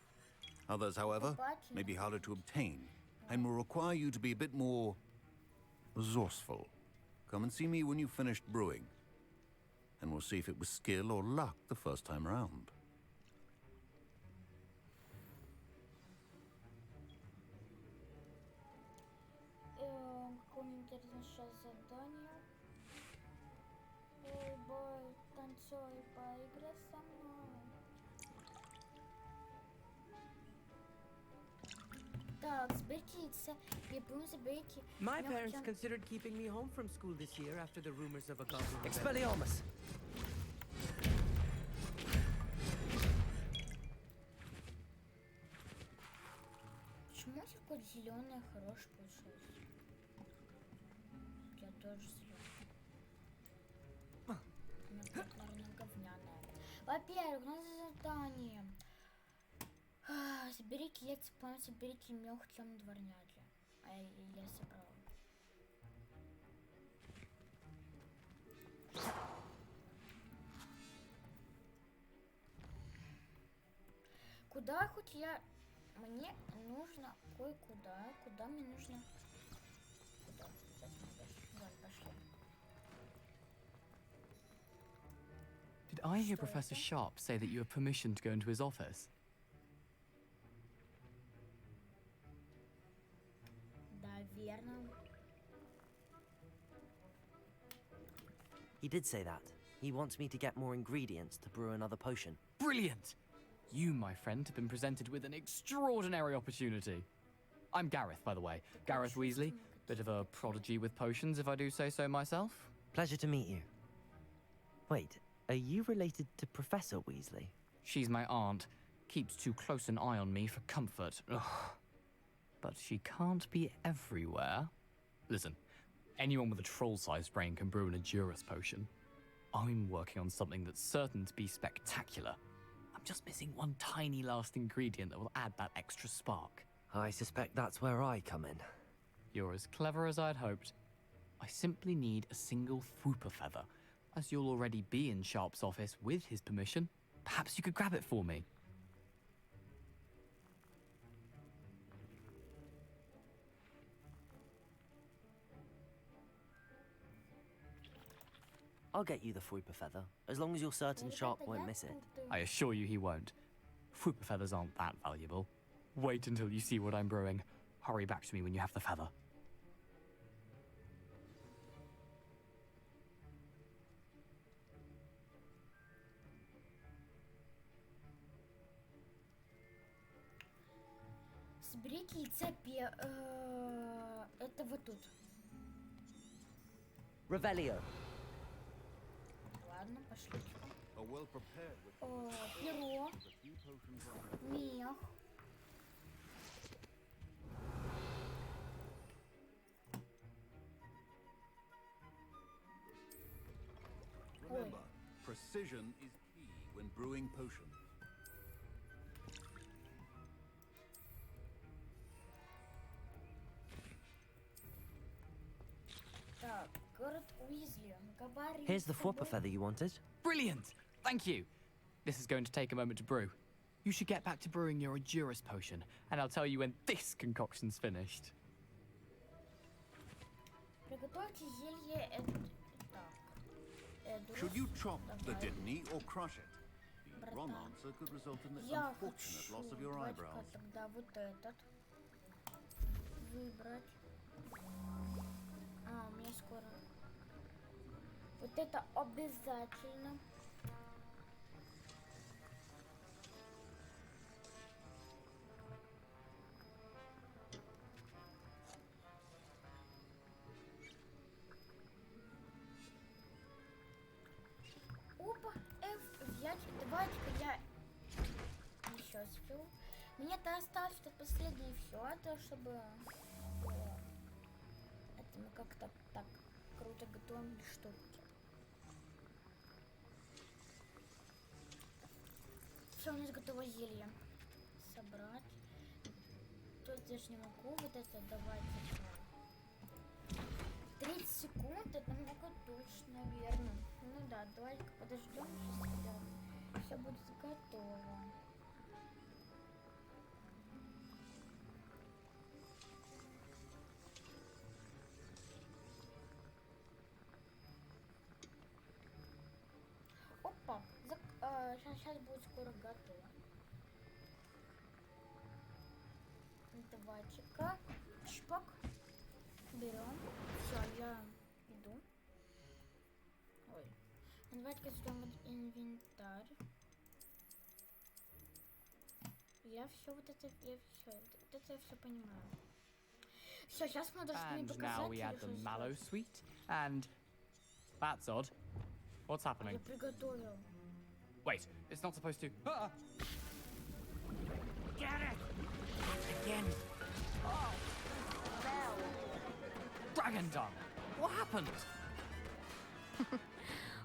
Others, however, may be harder to obtain, and will require you to be a bit more resourceful. Come and see me when you've finished brewing, and we'll see if it was skill or luck the first time round. задание. Эй, бой, танцуй, поиграй со мной. Так, сберите, я помню, заберите. My parents considered keeping me home from school this year after the rumors of a goblin. Expelliarmus! Почему такой зеленый хороший получился? Я тоже зеленый. Наверное, говняная. Во-первых, у нас задание. Соберите яйца, по-моему, соберите мех темной дворняги. А я собрала. Куда хоть я... Мне нужно кое-куда. Куда мне нужно... Куда? Ладно, пошли. Did I hear Professor Sharp say that you have permission to go into his office? Да, верно. He did say that. He wants me to get more ingredients to brew another potion. Brilliant! You, my friend, have been presented with an extraordinary opportunity. I'm Gareth, by the way. Gareth Weasley. Bit of a prodigy with potions, if I do say so myself. Pleasure to meet you. Wait, are you related to Professor Weasley? She's my aunt. Keeps too close an eye on me for comfort. Ugh. But she can't be everywhere. Listen, anyone with a troll-sized brain can brew an Edurus potion. I'm working on something that's certain to be spectacular. I'm just missing one tiny last ingredient that will add that extra spark. I suspect that's where I come in. You're as clever as I'd hoped. I simply need a single Fwooper feather. As you'll already be in Sharp's office with his permission, perhaps you could grab it for me. I'll get you the Fwooper feather, as long as you're certain Sharp won't miss it. I assure you he won't. Fwooper feathers aren't that valuable. Wait until you see what I'm brewing. Hurry back to me when you have the feather. Соберите яйца это вот тут. Revelio. Ладно, пошли. Перо. Мех. Remember, precision is key when brewing potions. Так, город Уизли. Говори. Here's the Fwooper feather you wanted. Brilliant! Thank you. This is going to take a moment to brew. You should get back to brewing your Edurus potion, and I'll tell you when this concoction's finished. Приготовьте зелье Should you chop the Didney or crush it? The wrong answer could result in the unfortunate loss of your eyebrows. Тогда вот этот выбрать. У меня скоро. Вот это обязательно. Опа, F взять. Давайте-ка я еще спел. Мне-то осталось это последнее все, это чтобы это мы как-то так круто готовим штуки. Все, у нас готово зелье. Собрать. Тут даже не могу. Вот это давайте. 30 секунд, это много точно, наверное. Ну да, давайте-ка подождем, сейчас все будет готово. Опа, сейчас будет скоро готово. Давайте-ка, чпок, берем. Все, я Давайте-ка сделаем инвентарь. Я все вот это, я все понимаю. Все, сейчас мы должны And доказать. now we add the mallow sweet, and that's odd. What's happening? Я приготовил. Wait, it's not supposed to. Ah! Get it! Again. Dragon dung! What happened?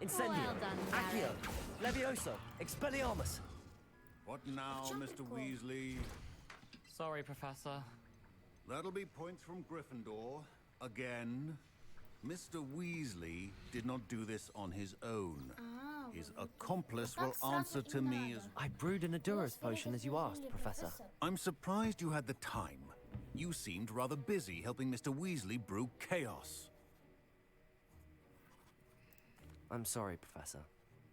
Incendio, Well done, Accio, Levioso, Expelliarmus. What now, Mr. Weasley? Sorry, Professor. That'll be points from Gryffindor. Again. Mr. Weasley did not do this on his own. His accomplice will answer to me as... I brewed an Adurus potion as you asked, Professor. I'm surprised you had the time. You seemed rather busy helping Mr. Weasley brew chaos. I'm sorry, Professor.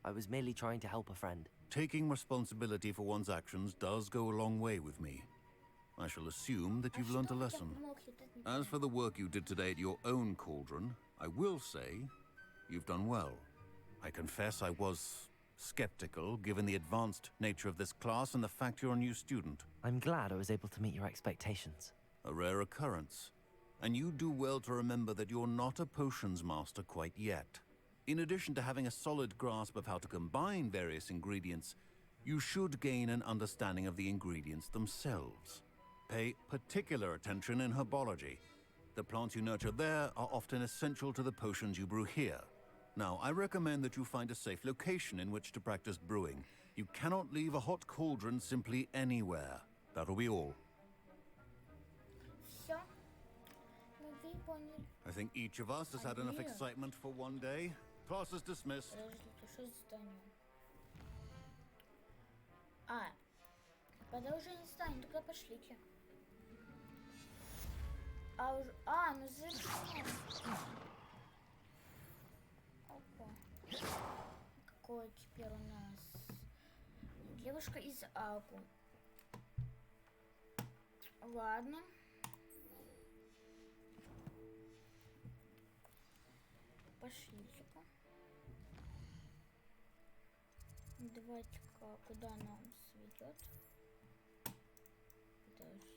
I was merely trying to help a friend. Taking responsibility for one's actions does go a long way with me. I shall assume that you've learnt a lesson. As for the work you did today at your own cauldron, I will say you've done well. I confess I was skeptical, given the advanced nature of this class and the fact you're a new student. I'm glad I was able to meet your expectations. A rare occurrence. And you do well to remember that you're not a potions master quite yet. In addition to having a solid grasp of how to combine various ingredients, you should gain an understanding of the ingredients themselves. Pay particular attention in herbology. The plants you nurture there are often essential to the potions you brew here. Now, I recommend that you find a safe location in which to practice brewing. You cannot leave a hot cauldron simply anywhere. That'll be all. I think each of us has had enough excitement for one day. Class is dismissed. Продолжение здания, тогда пошлите. Ну зачем? Опа. Какой теперь у нас? Девушка из Аку. Ладно. Пошлите-ка. Давайте-ка, куда нам сведет? Подожди.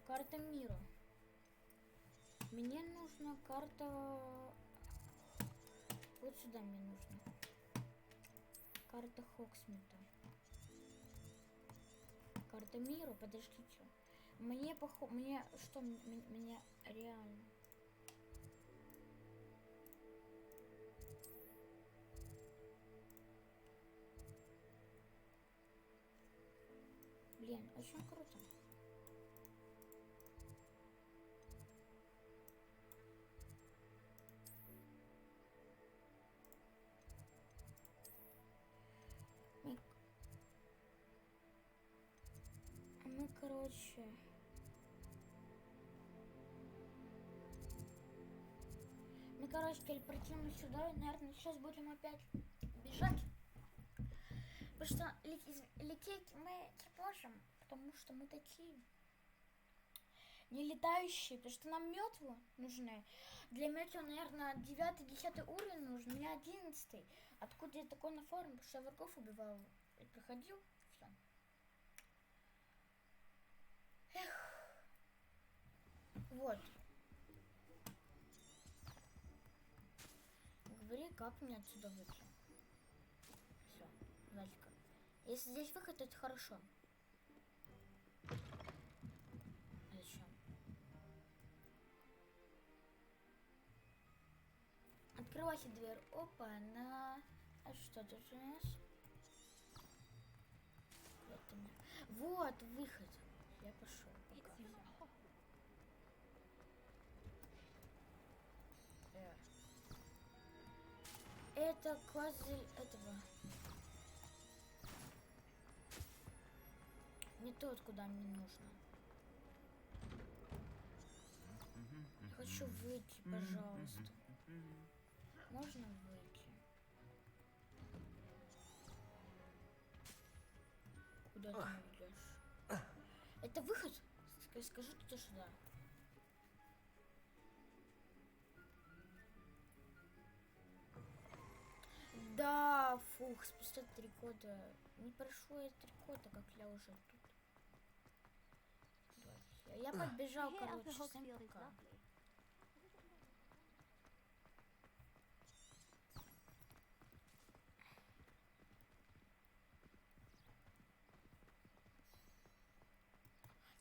Карта мира. Мне нужна карта... Вот сюда мне нужно. Карта Хоксмита. Карта мира, подождите. Мне что, мне реально... Блин, очень круто. Мы, короче... Мы, короче, телепортируем сюда и, наверное, сейчас будем опять бежать. Потому что лететь мы не можем, потому что мы такие не летающие, потому что нам метлы нужны. Для метла, наверное, 9-10 уровень нужен, мне 11. Откуда я такой на форуме? Потому что я врагов убивал и проходил. Все. Эх. Вот. Говори, как мне отсюда выйти. Все, давайте-ка. Если здесь выход, то это хорошо. Зачем? Открывайте дверь. Опа, А что тут у нас? Вот выход. Я пошел. Это козырь этого. Не тот, куда мне нужно. Хочу выйти, пожалуйста. Можно выйти? Куда ты идешь? Это выход? Скажи ты сюда. Да, фух, спустя 3 года. Не прошло и 3 года, как я уже тут. Я подбежал, короче, всем пока.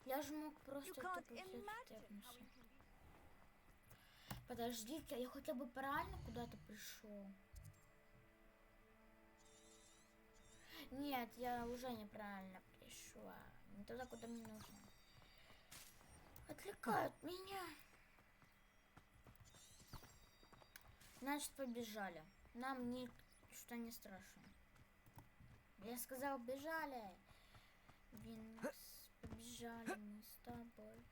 Я же мог просто тупо взять. Подождите, я хотя бы правильно куда-то пришел. Нет, я уже неправильно пришла. Не туда, куда мне нужно. Отвлекают меня. Значит, побежали. Нам ничто не страшно. Я сказал, бежали. Винкс, побежали мы с тобой.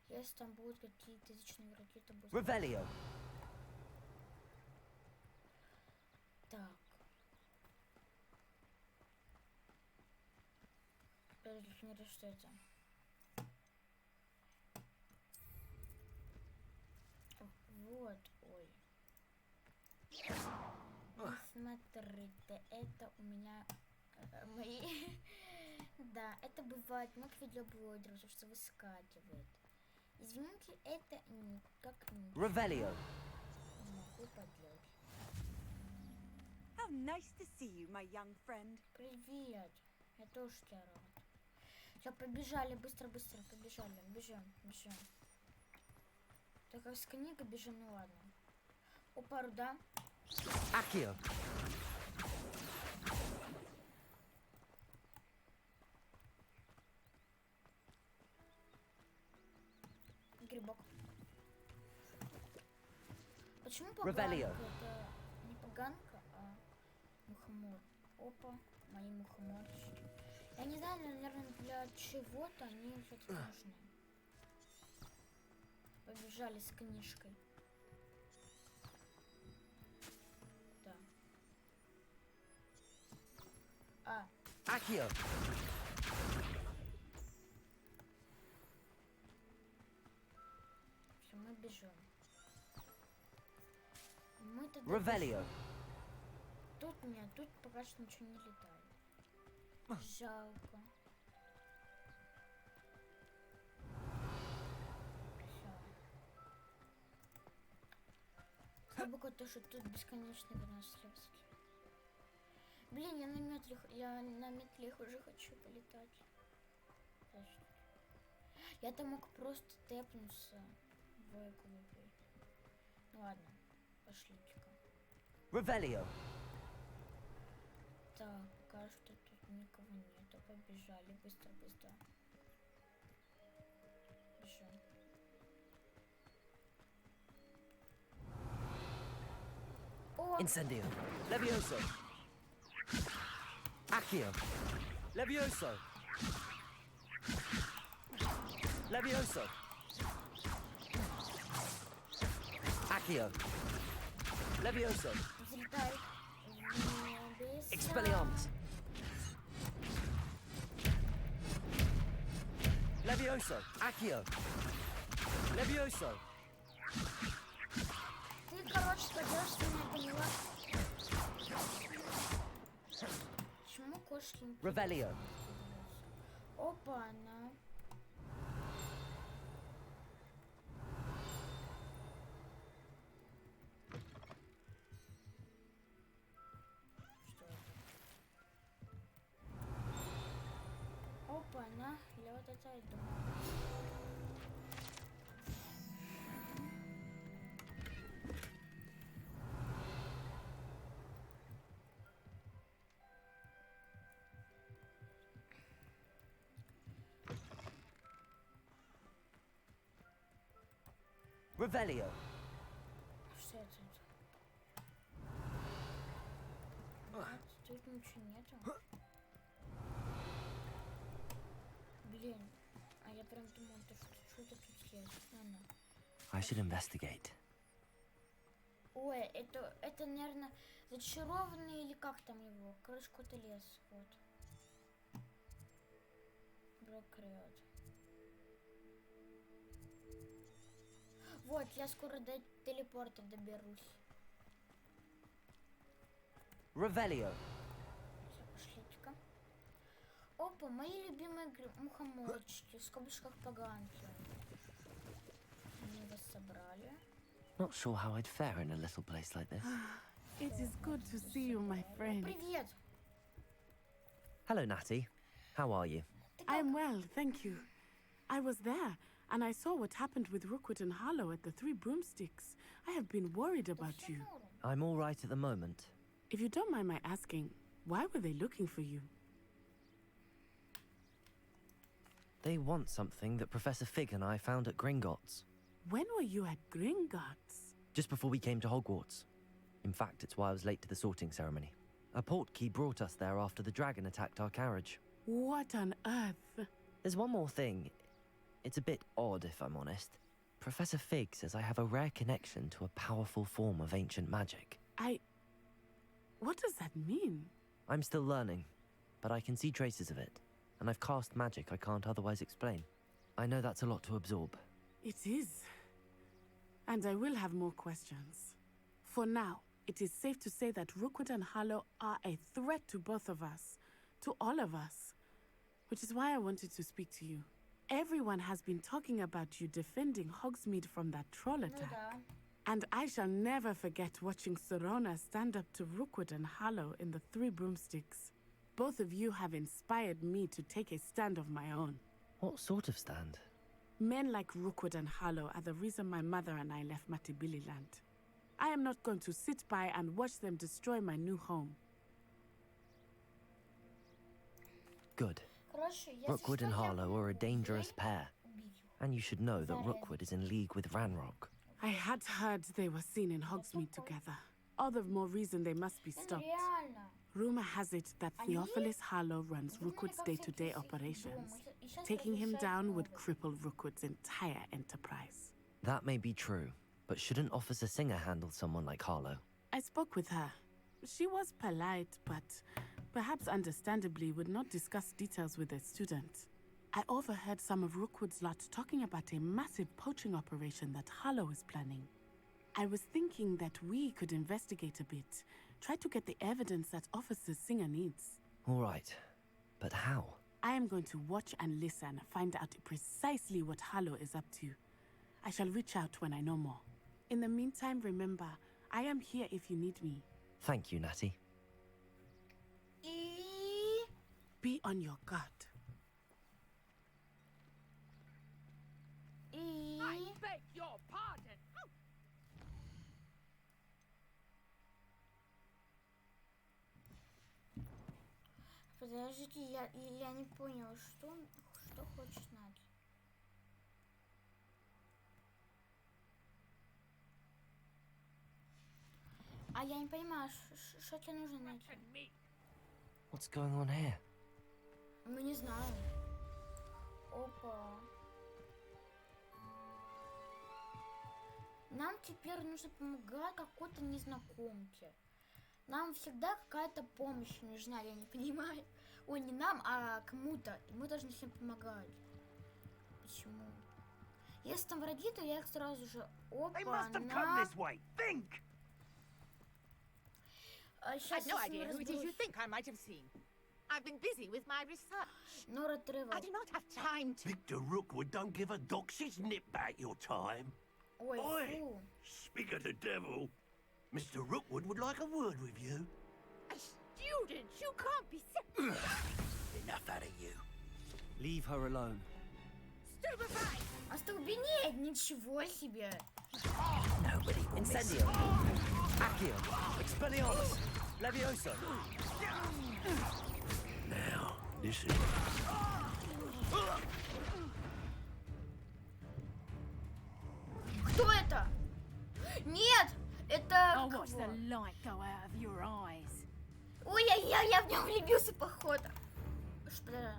Если там будут какие-то язычные враги, то будет... Revelio. Так. Подожди, что это? Вот, ой. Смотрите, это у меня мои... Да, это бывает много видеоблогеров, что выскакивает. Извините, это никак не... Revelio. Могу поделать. How nice to see you, my young friend. Привет. Я тоже тебя рад. Все, побежали, быстро, побежали. Бежим. Так как с книгой бежим, ну ладно. Опа, руда. Accio. Грибок. Почему поганка? Это не поганка, а мухомор. Опа, мои мухоморчики. Я не знаю, наверное, для чего-то они все-таки нужны. Побежали с книжкой. Да. Accio. Все, мы бежим. Мы тогда Revelio. Тут нет, тут пока что ничего не летает. Жалко. Слава богу, то, что тут бесконечный выносливость. Блин, я на метле уже хочу полетать. Подожди. Я-то мог просто тэпнуться в глубь. Ну ладно, пошлите-ка. Revelio. Так, пока что тут никого нету. Побежали, быстро. Бежим. О! Incendio. Levioso. Accio. Levioso. Levioso. Accio. Levioso. Взлетай. Expelliarmus. Levioso. Accio. Levioso. Ты, короче, пойдешь меня поняла. Почему кошки не... Revelio. Опа, она. Что это? Опа, она. Я вот это и думаю. Revelio. Что это? Нет, тут ничего нету. Блин, а я прям думал, что-то тут есть. Ладно. I should investigate. Ой, это, наверное, зачарованный или как там его? Короче, какой-то лес, вот. Рекрет. Вот, я скоро до телепорта доберусь. Revelio. Все, пошлите-ка. Опа, мои любимые мухоморчики, в скобочках поганки. Они вас собрали. Not sure how I'd fare in a little place like this. It is good to see you, my friend. Привет. Hello, Natty. How are you? I'm well, thank you. I was there, and I saw what happened with Rookwood and Harlow at the Three Broomsticks. I have been worried about you. I'm all right at the moment. If you don't mind my asking, why were they looking for you? They want something that Professor Fig and I found at Gringotts. When were you at Gringotts? Just before we came to Hogwarts. In fact, it's why I was late to the sorting ceremony. A portkey brought us there after the dragon attacked our carriage. What on earth? There's one more thing. It's a bit odd, if I'm honest. Professor Fig says I have a rare connection to a powerful form of ancient magic. What does that mean? I'm still learning, but I can see traces of it, and I've cast magic I can't otherwise explain. I know that's a lot to absorb. It is. And I will have more questions. For now, it is safe to say that Rookwood and Harlow are a threat to both of us, to all of us, which is why I wanted to speak to you. Everyone has been talking about you defending Hogsmeade from that troll attack. And I shall never forget watching Sorona stand up to Rookwood and Harlow in the Three Broomsticks. Both of you have inspired me to take a stand of my own. What sort of stand? Men like Rookwood and Harlow are the reason my mother and I left Matibililand. I am not going to sit by and watch them destroy my new home. Good. Rookwood and Harlow are a dangerous pair. And you should know that Rookwood is in league with Ranrock. I had heard they were seen in Hogsmeade together. All the more reason they must be stopped. Rumor has it that Theophilus Harlow runs Rookwood's day-to-day operations. Taking him down would cripple Rookwood's entire enterprise. That may be true, but shouldn't Officer Singer handle someone like Harlow? I spoke with her. She was polite, but perhaps understandably would not discuss details with a student. I overheard some of Rookwood's lot talking about a massive poaching operation that Harlow is planning. I was thinking that we could investigate a bit, try to get the evidence that Officer Singer needs. All right, but how? I am going to watch and listen, find out precisely what Harlow is up to. I shall reach out when I know more. In the meantime, remember, I am here if you need me. Thank you, Natty. Be on your guard. I beg your pardon. Подождите, я не понял, что хочет Надя. А я не понимаю, что тебе нужно, Надя? What's going on here? Ну, не знаю. Опа. Нам теперь нужно помогать какой-то незнакомке. Нам всегда какая-то помощь нужна, я не понимаю. Ой, не нам, а кому-то. И мы должны всем помогать. Почему? Если там враги, то я их сразу же... Опа, I've no idea who it is you think I might have seen. I've been busy with my research. I do not have time to... Victor Rookwood don't give a doxy's nip back your time. Oi, speak of the devil. Mr. Rookwood would like a word with you. A student? You can't be sick. Enough out of you. Leave her alone. Stupefy! Остолбенеть, ничего себе. Nobody. Incendio. Accio. Expelliarmus. Levioso. Now, this is... Кто это? Нет, это... I'll watch the light go out of your eyes. Ой, я в него влюбился, походу. Что?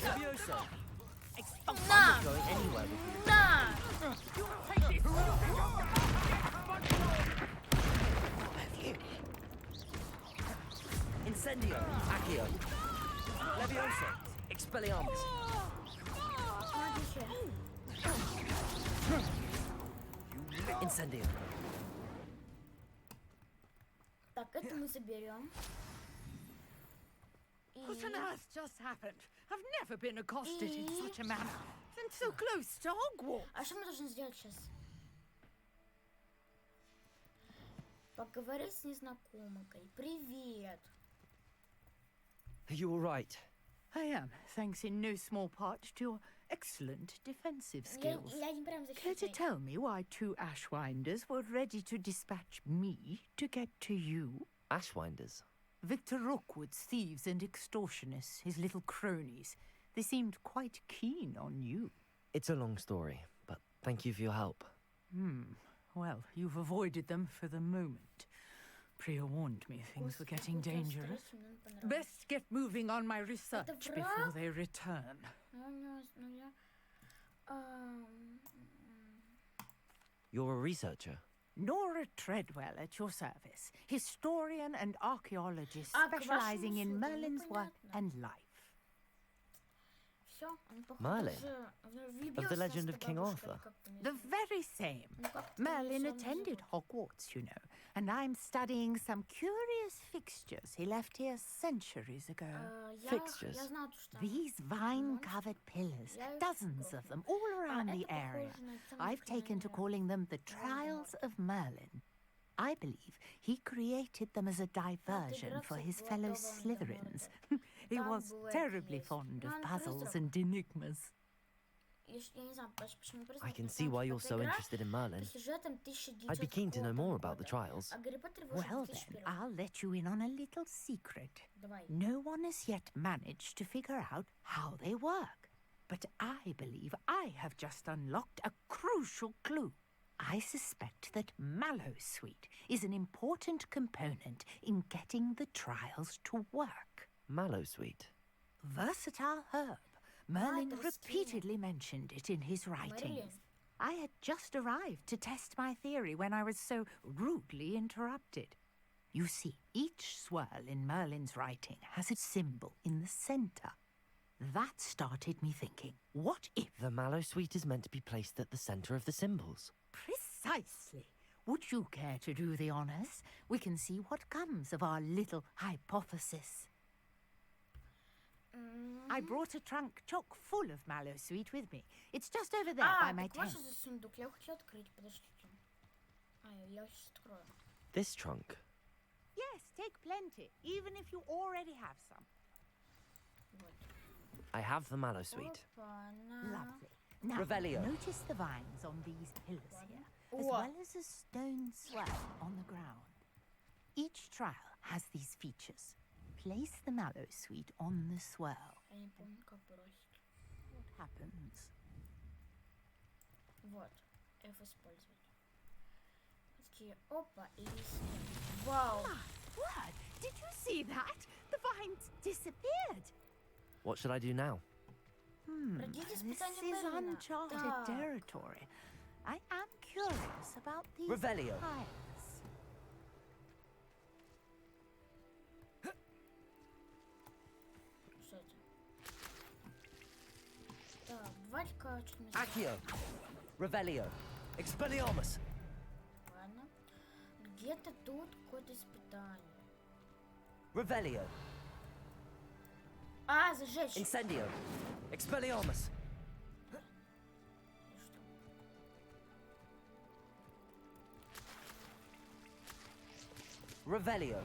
Levioso. На! На! Incendio. Incendio! Accio! Levioso! Expelliarmus! Incendio! Так, это мы заберем. What on earth just happened? I've never been accosted in such a manner. And so close to Hogwarts. А что мы должны сделать сейчас? Поговорить с незнакомкой. Привет. Are you alright? I am, thanks in no small part to your excellent defensive skills. Я не прям Care to защитник. tell me why 2 Ashwinders were ready to dispatch me to get to you? Ashwinders? Victor Rookwood's thieves and extortionists, his little cronies. They seemed quite keen on you. It's a long story, but thank you for your help. Well, you've avoided them for the moment. Priya warned me things were getting dangerous. Best get moving on my research before they return. You're a researcher? Nora Treadwell at your service, historian and archaeologist specializing in Merlin's work and life. Merlin? Of the legend of King Arthur? The very same. Merlin attended Hogwarts, you know, and I'm studying some curious fixtures he left here centuries ago. Fixtures? These vine-covered pillars, dozens of them, all around the area. I've taken to calling them the Trials of Merlin. I believe he created them as a diversion for his fellow Slytherins. He was terribly fond of puzzles and enigmas. I can see why you're so interested in Merlin. I'd be keen to know more about the trials. Well then, I'll let you in on a little secret. No one has yet managed to figure out how they work. But I believe I have just unlocked a crucial clue. I suspect that Mallowsweet is an important component in getting the trials to work. Mallowsweet? Versatile herb. Merlin repeatedly mentioned it in his writings. I had just arrived to test my theory when I was so rudely interrupted. You see, each swirl in Merlin's writing has a symbol in the center. That started me thinking, what if... The Mallowsweet is meant to be placed at the center of the symbols. Precisely. Would you care to do the honors? We can see what comes of our little hypothesis. I brought a trunk chock full of Mallowsweet with me. It's just over there by my tent. This trunk? Yes, take plenty, even if you already have some. I have the Mallowsweet. Lovely. Now, Revelio. Notice the vines on these pillars here, as well as a stone swirl on the ground. Each trial has these features. Place the Mallowsweet on the swirl. What happens? Вот. F использовать. Такие, опа, и листья. Вау. What? Did you see that? The vines disappeared. What should I do now? This is uncharted territory. I am curious about these Revelio. tiles. Что это? Так, Валька, что-то мне... Accio. Revelio. Expelliarmus. Ладно. Где-то тут какое-то испытание. Revelio. А, зажечь. Incendio. Expelliarmus. Revelio.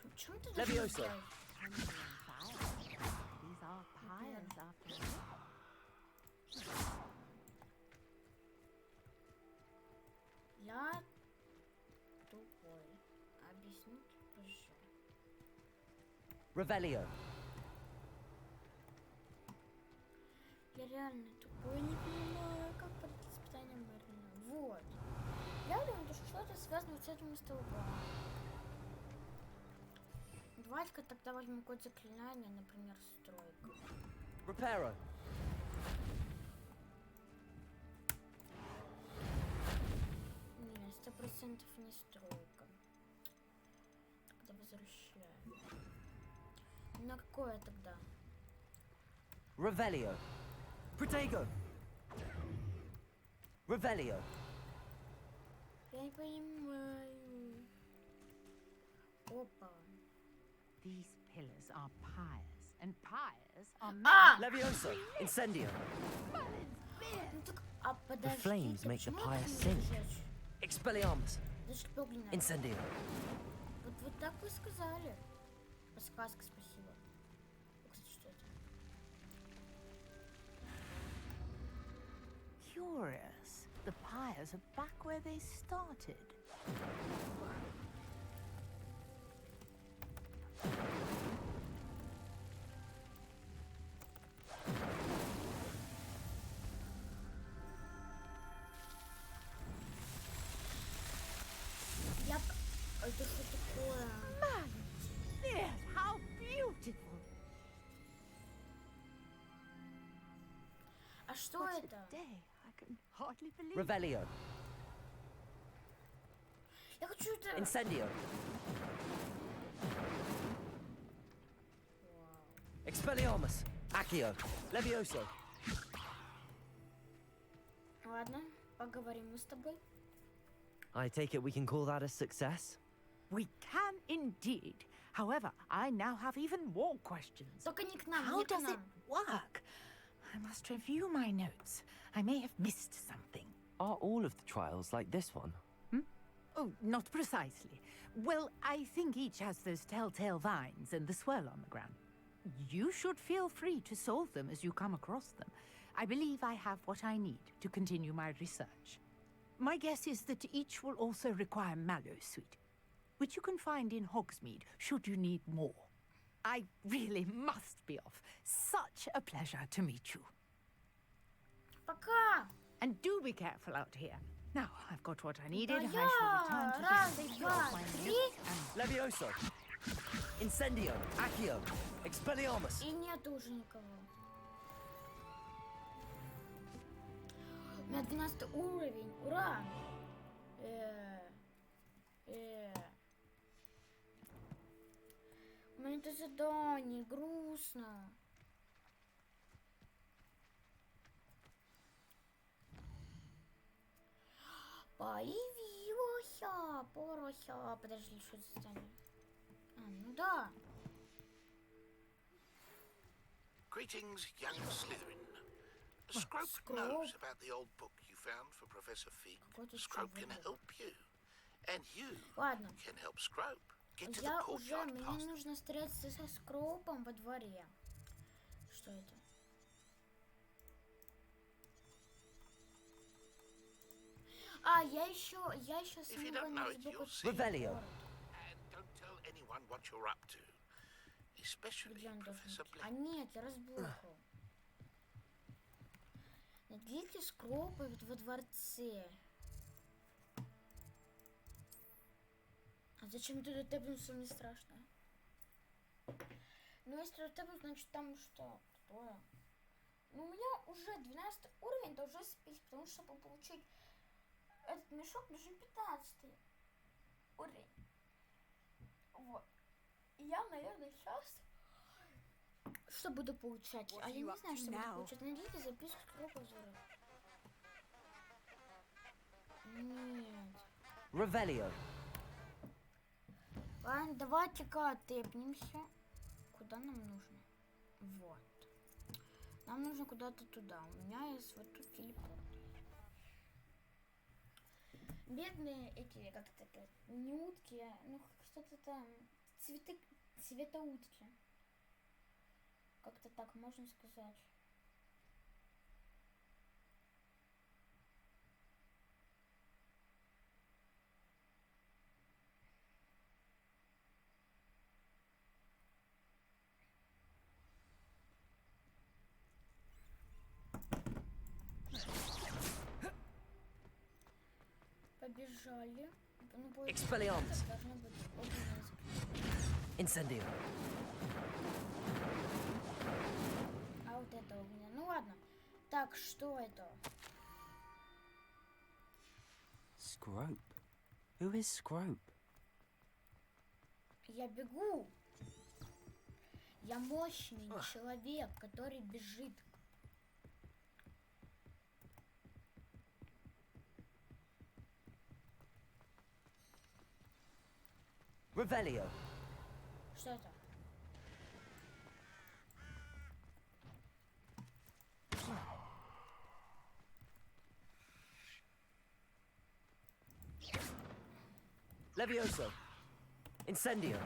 Почему ты Levioso. These are piles after all. Я тупой. Объяснить позже. Revelio. Я реально тупой, не понимаю, как пройти испытание Мерлина. Вот. Я думаю, что что-то связано вот с этим столбом. Давайте-ка тогда возьмем какое-то заклинание, например, стройка. Reparo. Не, 100% не стройка. возвращаю. На какое тогда? Revelio. Protego. Revelio. Я не понимаю. Опа. These pillars are pyres, and pyres are Levioso. Incendio. Ну так, а The подождите, flames make the почему pyre это не sink. зажечь? Expelliarmus. Зажечь огненное. Incendio. Вот так вы сказали. Подсказка, спасибо. Кстати, что это? curious. The pyres are back where they started. Это что такое? Man, yes, how beautiful! А что What это? a day. I can hardly believe Revelio. Я хочу это... Incendio. Expelliarmus. Accio. Levioso. Ладно, поговорим мы с тобой. I take it we can call that a success? We can indeed. However, I now have even more questions. Только не к нам, How не к does нам. it work? I must review my notes. I may have missed something. Are all of the trials like this one? Oh, not precisely. Well, I think each has those telltale vines and the swirl on the ground. You should feel free to solve them as you come across them. I believe I have what I need to continue my research. My guess is that each will also require mallow sweet, which you can find in Hogsmeade should you need more. I really must be off. Such a pleasure to meet you. Пока! And do be careful out here. Now, I've got what I needed. Да I shall return to раз, the safety два, of my три. notes and... Levioso. Incendio. Accio. Expelliarmus. И нет уже никого. У меня 12 уровень. Ура! У меня это задание. Грустно. Появилась. Порося. Подожди, что это задание? А, ну да. Greetings, young Slytherin. Scrope knows about the old book you found for Professor Fig. Scrope can help you. And you Ладно. can help Scrope. Get to the Я уже, courtyard мне past. нужно встретиться со Скропом во дворе. Что это? А, я еще If you don't know it, you'll see. Revelio. And don't tell anyone what you're up to. Especially Где он должен Professor быть? А Black. нет, я разбухал. Найдите Скропа во дворце. А зачем туда тэпнуться, мне страшно. Ну, если туда тэпнуть, значит там что? Такое. Ну, у меня уже 12 уровень, это уже спись, потому что, чтобы получить этот мешок, нужен 15 уровень. Вот. И я, наверное, сейчас что буду получать? А я не знаю, что буду получать. Найдите записку Скропа взора. Нет. Revelio. Ладно, давайте-ка оттепнемся. Куда нам нужно? Вот. Нам нужно куда-то туда. У меня есть вот тут телепорт. Бедные эти, как это, не утки, ну что-то там, цветоутки. Как-то так можно сказать. Побежали. Ну, будет... Expelliarmus. Должно быть огненное Incendio. А вот это огненное. Ну ладно. Так, что это? Scrope. Who is Scrope? Я бегу. Я мощный человек, который бежит. Revelio. Что это? Levioso. Incendio.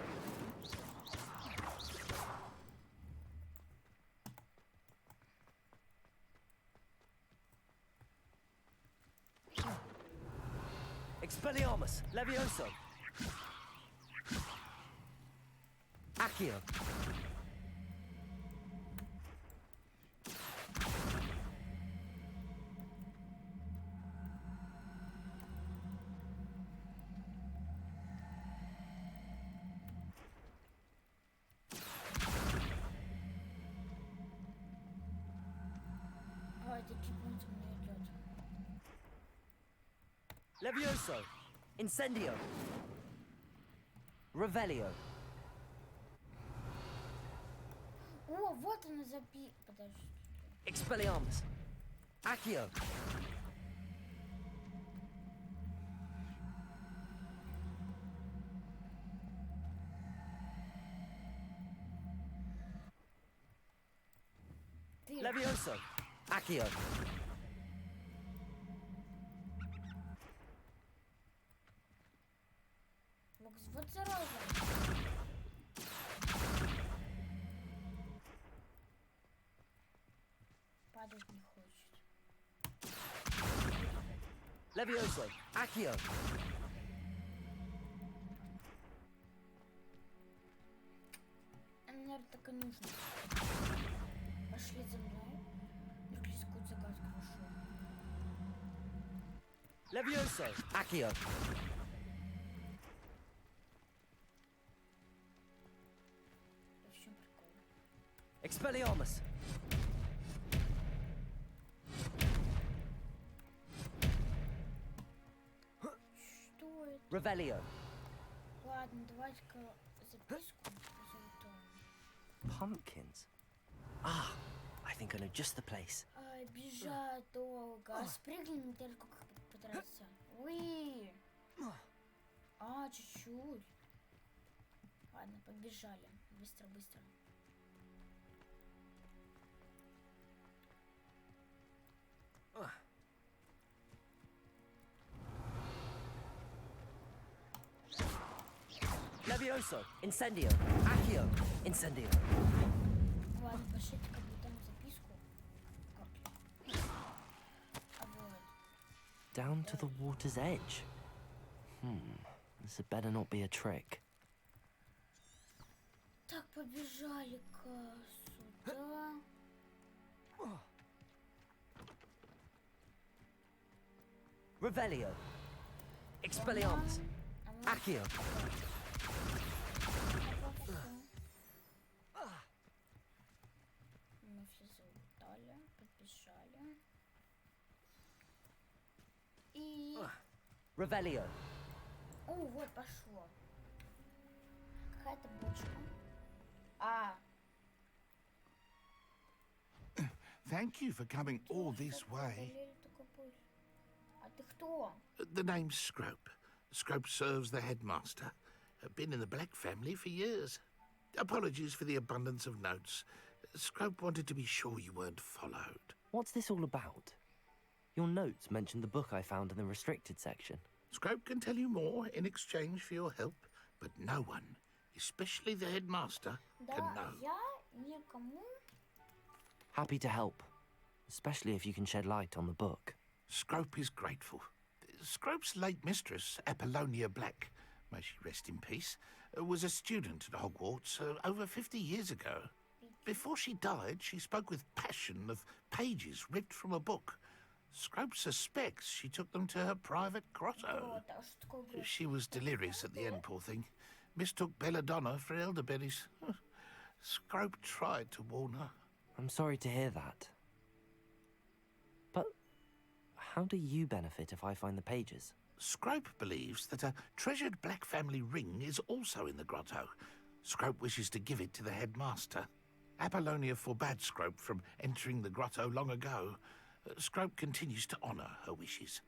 Expelliarmus. Levioso. Accio. Это чипунца мне идет. Levioso. Incendio. Revelio. О, вот она Подожди. Expelliarmus. Accio. Levioso. Accio. Вот зараза. Падать не хочет. Levioso. Accio. Наверное, так и нужно. Пошли за мной. Вдруг здесь какую-то загадку нашел. Levioso. Accio. В чем прикол? Expelliarmus. Что это? Revelio. Ладно, давайте-ка записку позовем. Pumpkins. Ah, I think I know just the place. Бежать долго. Спрыгни на тарелку, как потратиться. Уи. Чуть-чуть. Ладно, побежали. Быстро. Levioso. Incendio. Accio. Incendio. Ладно, пошлите как бы там записку. Down to the water's edge. This had better not be a trick. Так, побежали-ка сюда. Revelio. Expelliarmus. Accio. Мы все залутали, побежали. И... Revelio. О, вот пошло. Какая-то бочка. Thank you for coming all this way. А ты кто? The name's Scrope. Scrope serves the headmaster. Been in the Black family for years. Apologies for the abundance of notes. Scrope wanted to be sure you weren't followed. What's this all about? Your notes mentioned the book I found in the restricted section. Scrope can tell you more in exchange for your help, but no one, especially the headmaster, can know. Я никому. Happy to help, especially if you can shed light on the book. Scrope is grateful. Scrope's late mistress, Apollonia Black, may she rest in peace, was a student at Hogwarts over 50 years ago. Before she died, she spoke with passion of pages ripped from a book. Scrope suspects she took them to her private grotto. She was delirious at the end, poor thing. Mistook belladonna for elderberries. Scrope tried to warn her. I'm sorry to hear that. But how do you benefit if I find the pages? Scrope believes that a treasured black family ring is also in the grotto. Scrope wishes to give it to the headmaster. Apollonia forbade Scrope from entering the grotto long ago. Scrope continues to honour her wishes.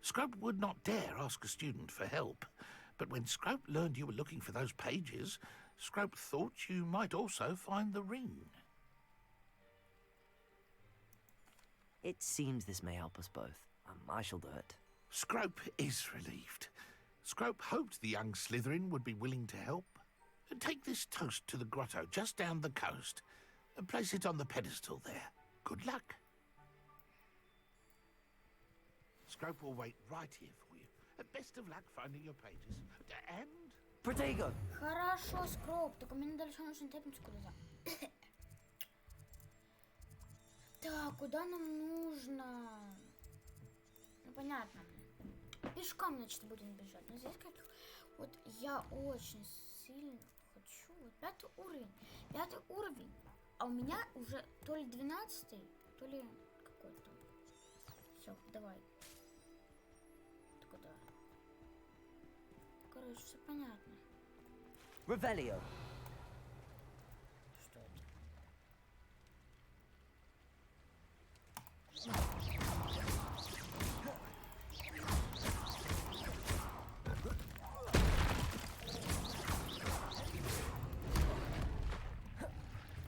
Scrope would not dare ask a student for help, but when Scrope learned you were looking for those pages, Scrope thought you might also find the ring. It seems this may help us both. I shall do it. Scrope is relieved. Scrope hoped the young Slytherin would be willing to help. Take this toast to the grotto just down the coast and place it on the pedestal there. Good luck. Scrope will wait right here for you. Best of luck finding your pages. And... Protego! Хорошо, Скроп, только мне дальше нужно тэпнуть куда-то. Так, куда нам нужно? Ну, понятно. Пешком, значит, будем бежать. Но здесь как... Вот я очень сильно хочу... Вот 5 уровень. 5 уровень. А у меня уже то ли 12-й, то ли какой-то. Все, давай. Ты куда? Короче, все понятно. Revelio. Что это?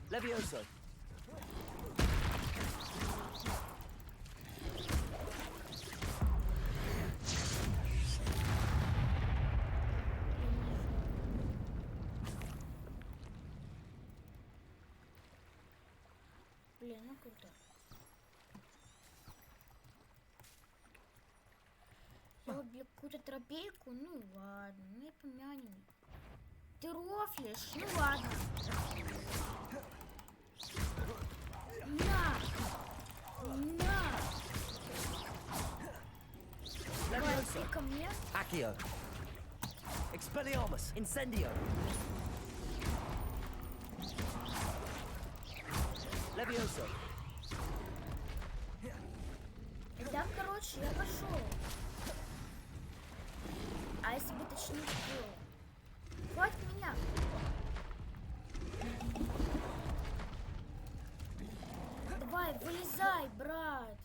Levioso. Блин, ну круто. Я убил какую-то тропейку, ну и ладно, ну и помянем. Ты рофлишь, ну ладно. На! На! Давай, ты ко мне. Accio. Expelliarmus. Incendio. Levioso. Да, короче, я пошел. А если бы точнее было? Хватит меня. Давай, вылезай, брат.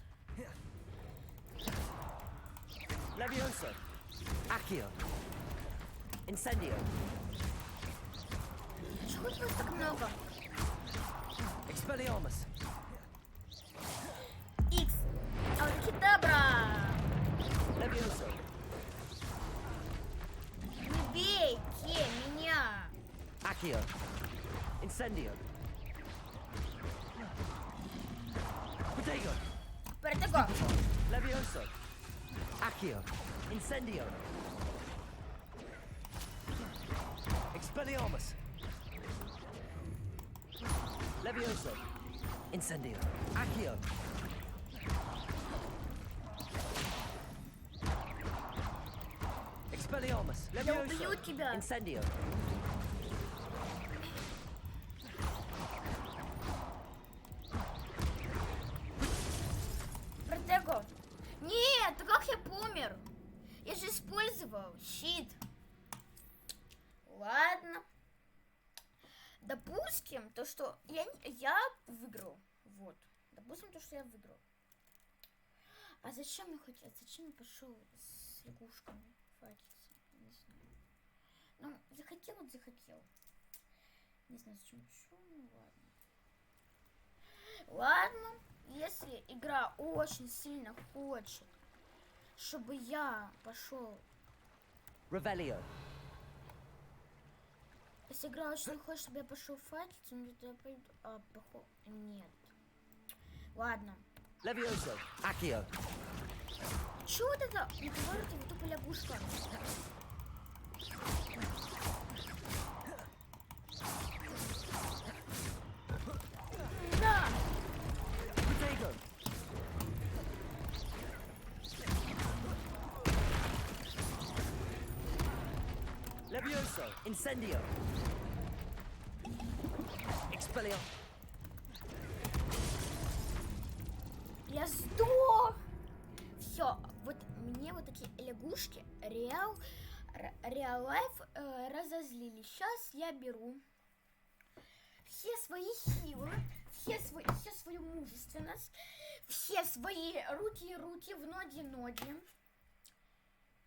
Levioso. Accio. Incendio. Чего у вас так много? Expelliarmus. Икс. Алкидабра. Levioso. Не бейте меня. Accio. Incendio. Protego. Protego. Levioso. Accio. Incendio. Expelliarmus. Levioso. Incendio. Accio. Expelliarmus. Я убью тебя. Incendio. Протего. Нет, да как я помер? Я же использовал щит. Ладно. Допустим, то, что я выиграл. Вот. Допустим, то, что я выиграл. А зачем я пошел с лягушками фатиться? Не знаю. Ну, захотел. Не знаю, зачем пошел, ну ладно. Ладно, если игра очень сильно хочет, чтобы я пошел. Revelio. Если игра очень хочет, чтобы я пошел файтиться, ну то я пойду. Нет. Ладно. Levioso. Accio. Чё вот это? Не говорите, вы тупо лягушка. Да! Protego. Levioso. Incendio. Expelliarmus. Я сдох! Все, вот мне вот вот эти лягушки реал лайф разозлили. Сейчас я беру все свои силы, все свою мужественность, все свои руки в ноги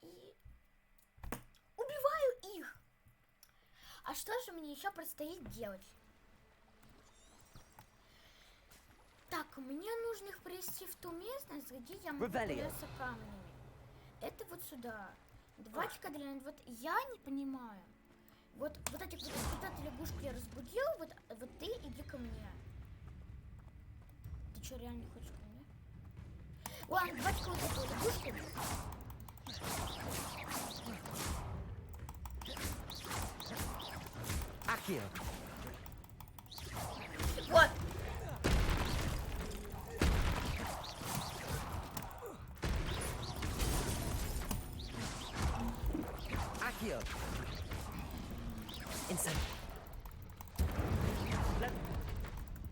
и убиваю их. А что же мне еще предстоит делать? Так, мне нужно их привести в ту местность, где я могу пользоваться камнями. Это вот сюда. Давайте-ка, вот я не понимаю. Вот эту лягушку я разбудил, вот ты иди ко мне. Ты что, реально хочешь ко мне? Ладно, давайте-ка вот эту лягушку. Акио. Вот. Akio. Inside.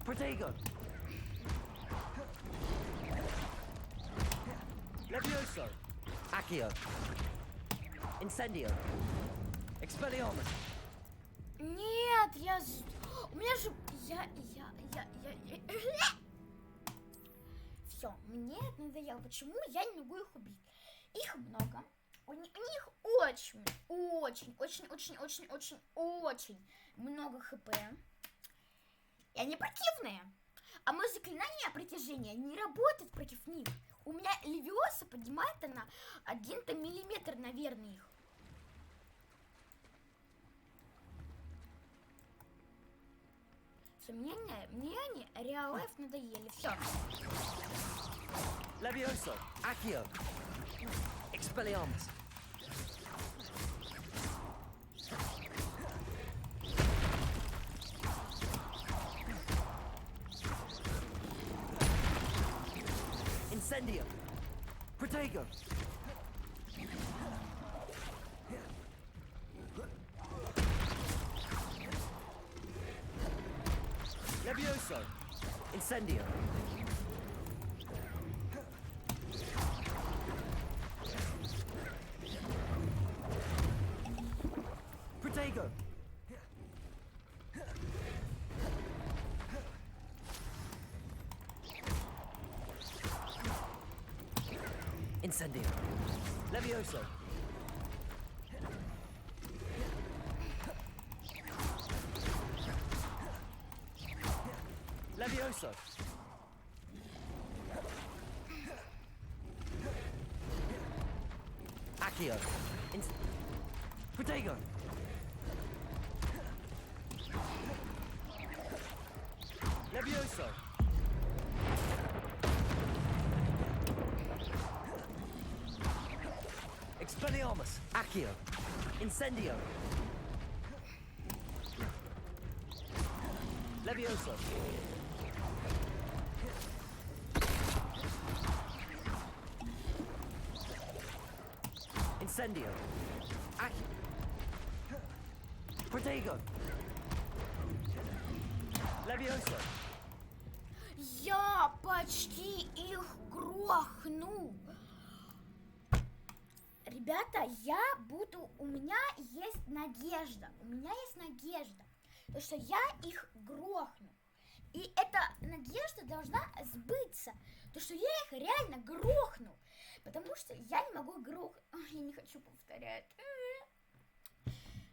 Protego. Levioso. Akio. Incendio. Expelliarmus. Нет, у меня же... Все, мне это надоело. Почему я не могу их убить? Их много. У них очень много хп. И они противные. А мое заклинание притяжения не работает против них. У меня Левиоса поднимает на 1 миллиметр, наверное, их. Все, мне они реал лайф надоели. Все. Levioso. Akio. Expelliarmus. Incendio. Protego. Levioso. Incendio. Protego. Incendio. Levioso. Levioso. Akio. Protego. Levioso. Expelliarmus. Akio. Incendio. Levioso. Incendio. Protego. Levioso. Я почти их грохну. Ребята, у меня есть надежда. То, что я их грохну. И эта надежда должна сбыться. То, что я их реально грохну. Потому что я не могу грохнуть. Я не хочу повторять.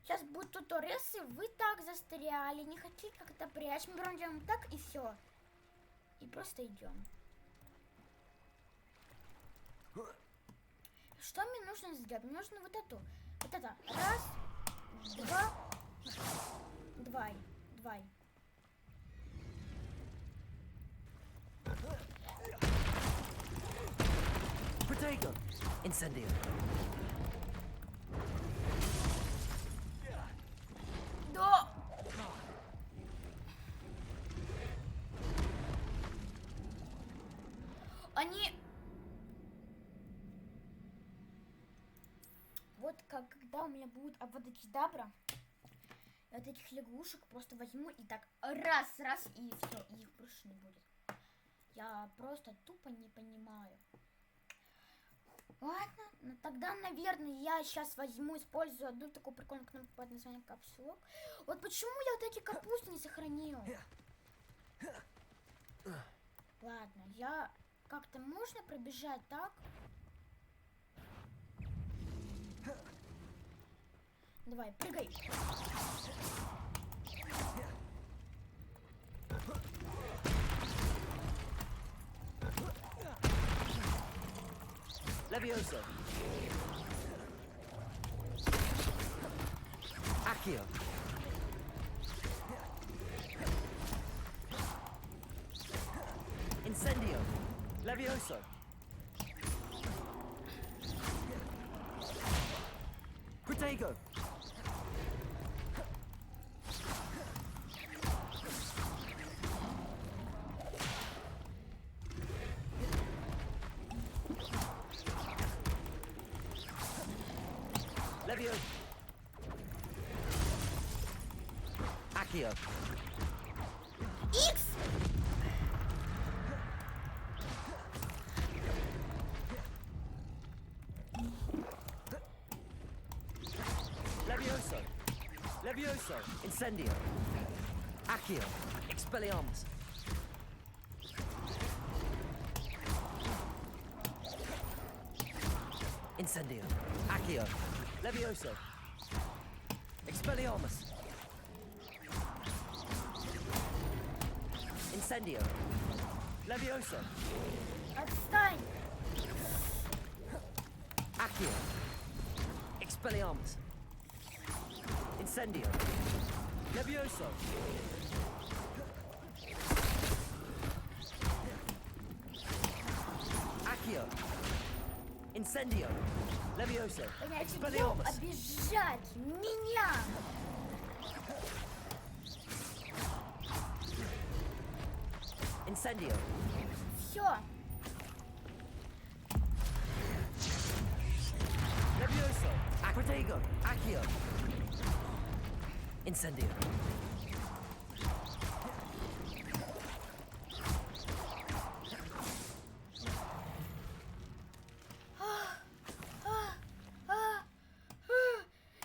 Сейчас будет туториал, если вы так застряли, не хотите как-то прячь. Мы прям делаем так и все. И просто идем. Что мне нужно сделать? Мне нужно вот это. Раз, два. Protego. Incendio. Да. Они... Вот когда у меня будет абракадабра, вот этих лягушек просто возьму и так раз, и все, и их больше не будет. Я просто тупо не понимаю. Ладно, Ну тогда, наверное, я сейчас возьму, использую одну такую прикольную кнопку под названием капсулок. Вот почему я вот эти капусты не сохранил? Ладно, я... Как-то можно пробежать так? Давай, прыгай. Levioso. Accio. Incendio. Levioso. Protego. Levio. Accio. X. Levioso. Levioso. Incendio. Accio. Expelliarmus. Incendio. Accio. Levioso. Expelliarmus. Incendio. Levioso. Отстань. Accio. Expelliarmus. Incendio. Levioso. Accio. Incendio. Levioso. Expelliarmus. Обижать меня. Incendio. Все. Levioso. Protego. Accio. Incendio.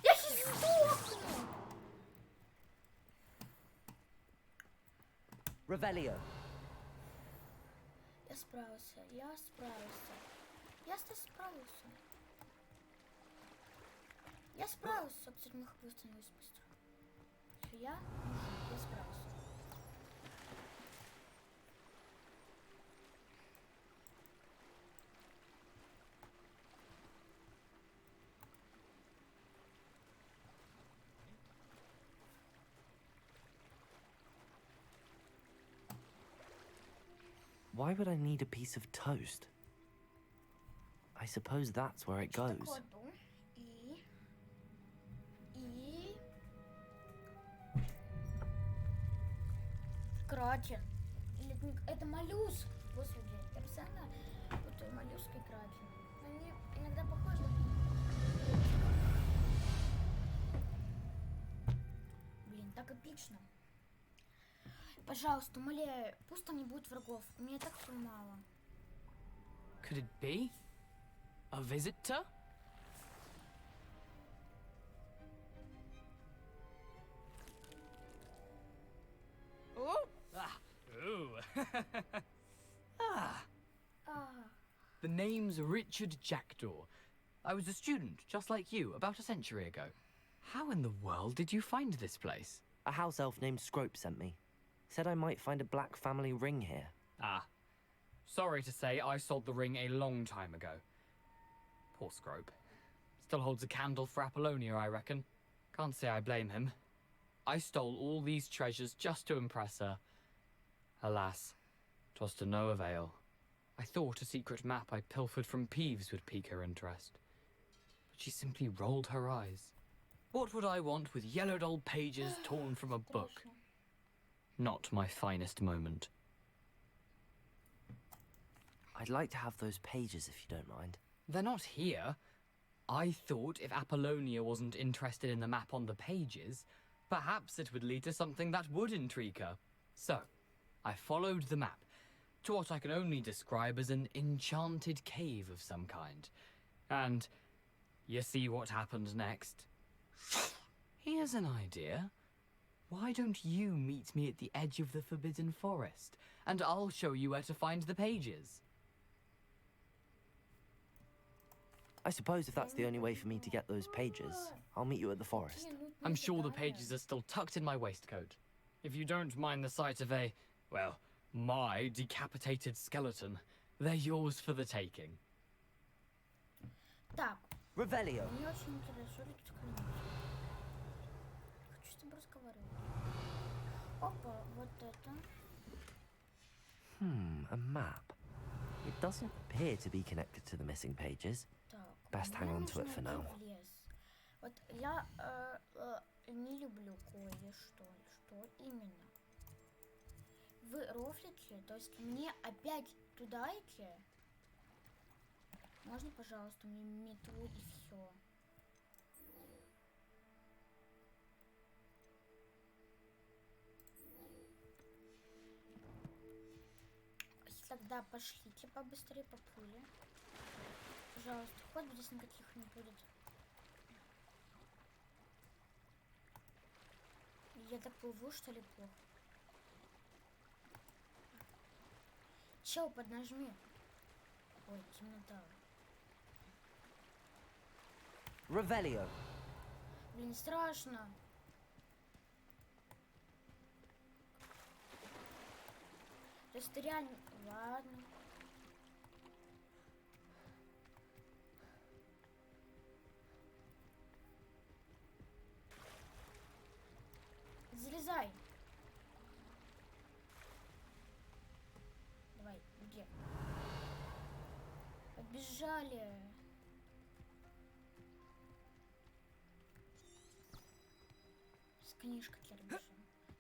Я сейчас сдохну. Revelio. Я справился, я справился. Я справился. Я справился, кстати, мы восстановились быстро. Все, я справился. Why would I need a piece of toast? I suppose that's where it goes. Кракен. Или это моллюск. Господи, я постоянно путаю моллюск и кракен. Они иногда похожи. Блин, так эпично. Пожалуйста, умоляю, пусть там не будет врагов. У меня и так всего мало. Could it be? A visitor? Oh! Ah! Ooh! The name's Richard Jackdaw. I was a student, just like you, about a century ago. How in the world did you find this place? A house elf named Scrope sent me. Said I might find a black family ring here. Ah. Sorry to say, I sold the ring a long time ago. Poor Scrope. Still holds a candle for Apollonia, I reckon. Can't say I blame him. I stole all these treasures just to impress her. Alas, 'twas to no avail. I thought a secret map I pilfered from Peeves would pique her interest. But she simply rolled her eyes. What would I want with yellowed old pages torn from a book? Not my finest moment. I'd like to have those pages if you don't mind. They're not here. I thought if Apollonia wasn't interested in the map on the pages, perhaps it would lead to something that would intrigue her. So, I followed the map to what I can only describe as an enchanted cave of some kind. And you see what happened next? Here's an idea. Why don't you meet me at the edge of the Forbidden Forest, and I'll show you where to find the pages? I suppose if that's the only way for me to get those pages, I'll meet you at the forest. I'm sure the pages are still tucked in my waistcoat. If you don't mind the sight of a, well, my decapitated skeleton, they're yours for the taking. Так. Revelio. Мне очень интересует клянусь. Хочу с тобой разговаривать. Опа, вот это. A map. It doesn't appear to be connected to the missing pages. Best hang on to it for now. Вот я не люблю кое-что. Что именно? Вы рофлите, то есть мне опять туда идти? Можно, пожалуйста, мне метлу и все. Тогда пошлите побыстрее, по пуле. Пожалуйста, хоть здесь никаких не будет. Я так плыву, что ли, плохо? Чел, поднажми. Ой, темнота. Revelio. Блин, страшно. То есть ты реально... Ладно. Залезай. Давай, где? Побежали. С книжкой я решил.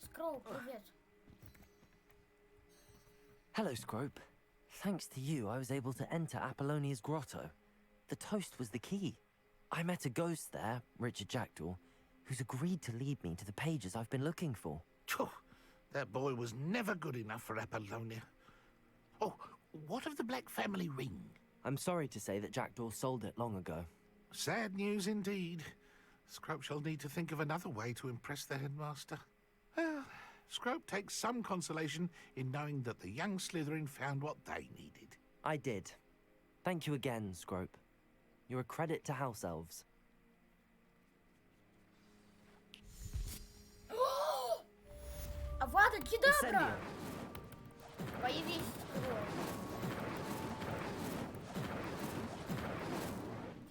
Скроу, привет. Hello, Scrope. Thanks to you, I was able to enter Apollonia's grotto. The toast was the key. I met a ghost there, Richard Jackdaw, who's agreed to lead me to the pages I've been looking for. That boy was never good enough for Apollonia. Oh, what of the Black family ring? I'm sorry to say that Jackdaw sold it long ago. Sad news indeed. Scrope shall need to think of another way to impress the headmaster. Well, Scrope takes some consolation in knowing that the young Slytherin found what they needed. I did. Thank you again, Scrope. You're a credit to House Elves. Авада Кедавра! Появись,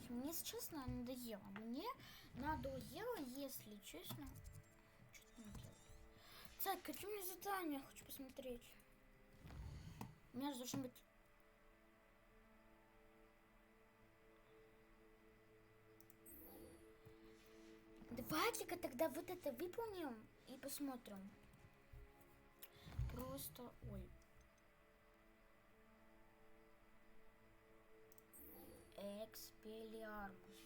Мне, если честно, надоело. Мне надоело, если честно. Что мне делать? Так, какие у меня задания? Хочу посмотреть. У меня же должен быть... Давайте-ка тогда вот это выполним и посмотрим. Просто... Ой. Экспеллиармус.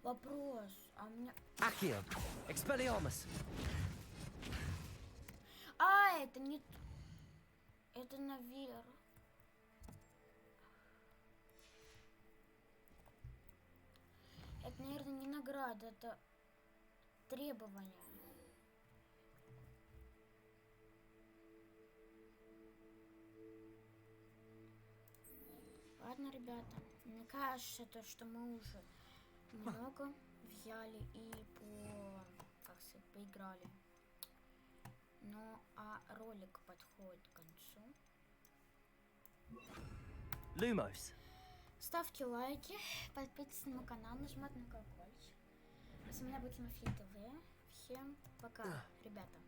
Вопрос. А у меня... Accio. Expelliarmus. А, это не... Это наверх. Это, наверное, не награда, это требования. Ладно, ребята. Мне кажется, то, что мы уже много взяли и как сказать, поиграли. Ну, а ролик подходит к концу. Lumos. Ставьте лайки, подписывайтесь на мой канал, нажимайте на колокольчик. С меня будет Тимофей ТВ. Всем пока, ребята.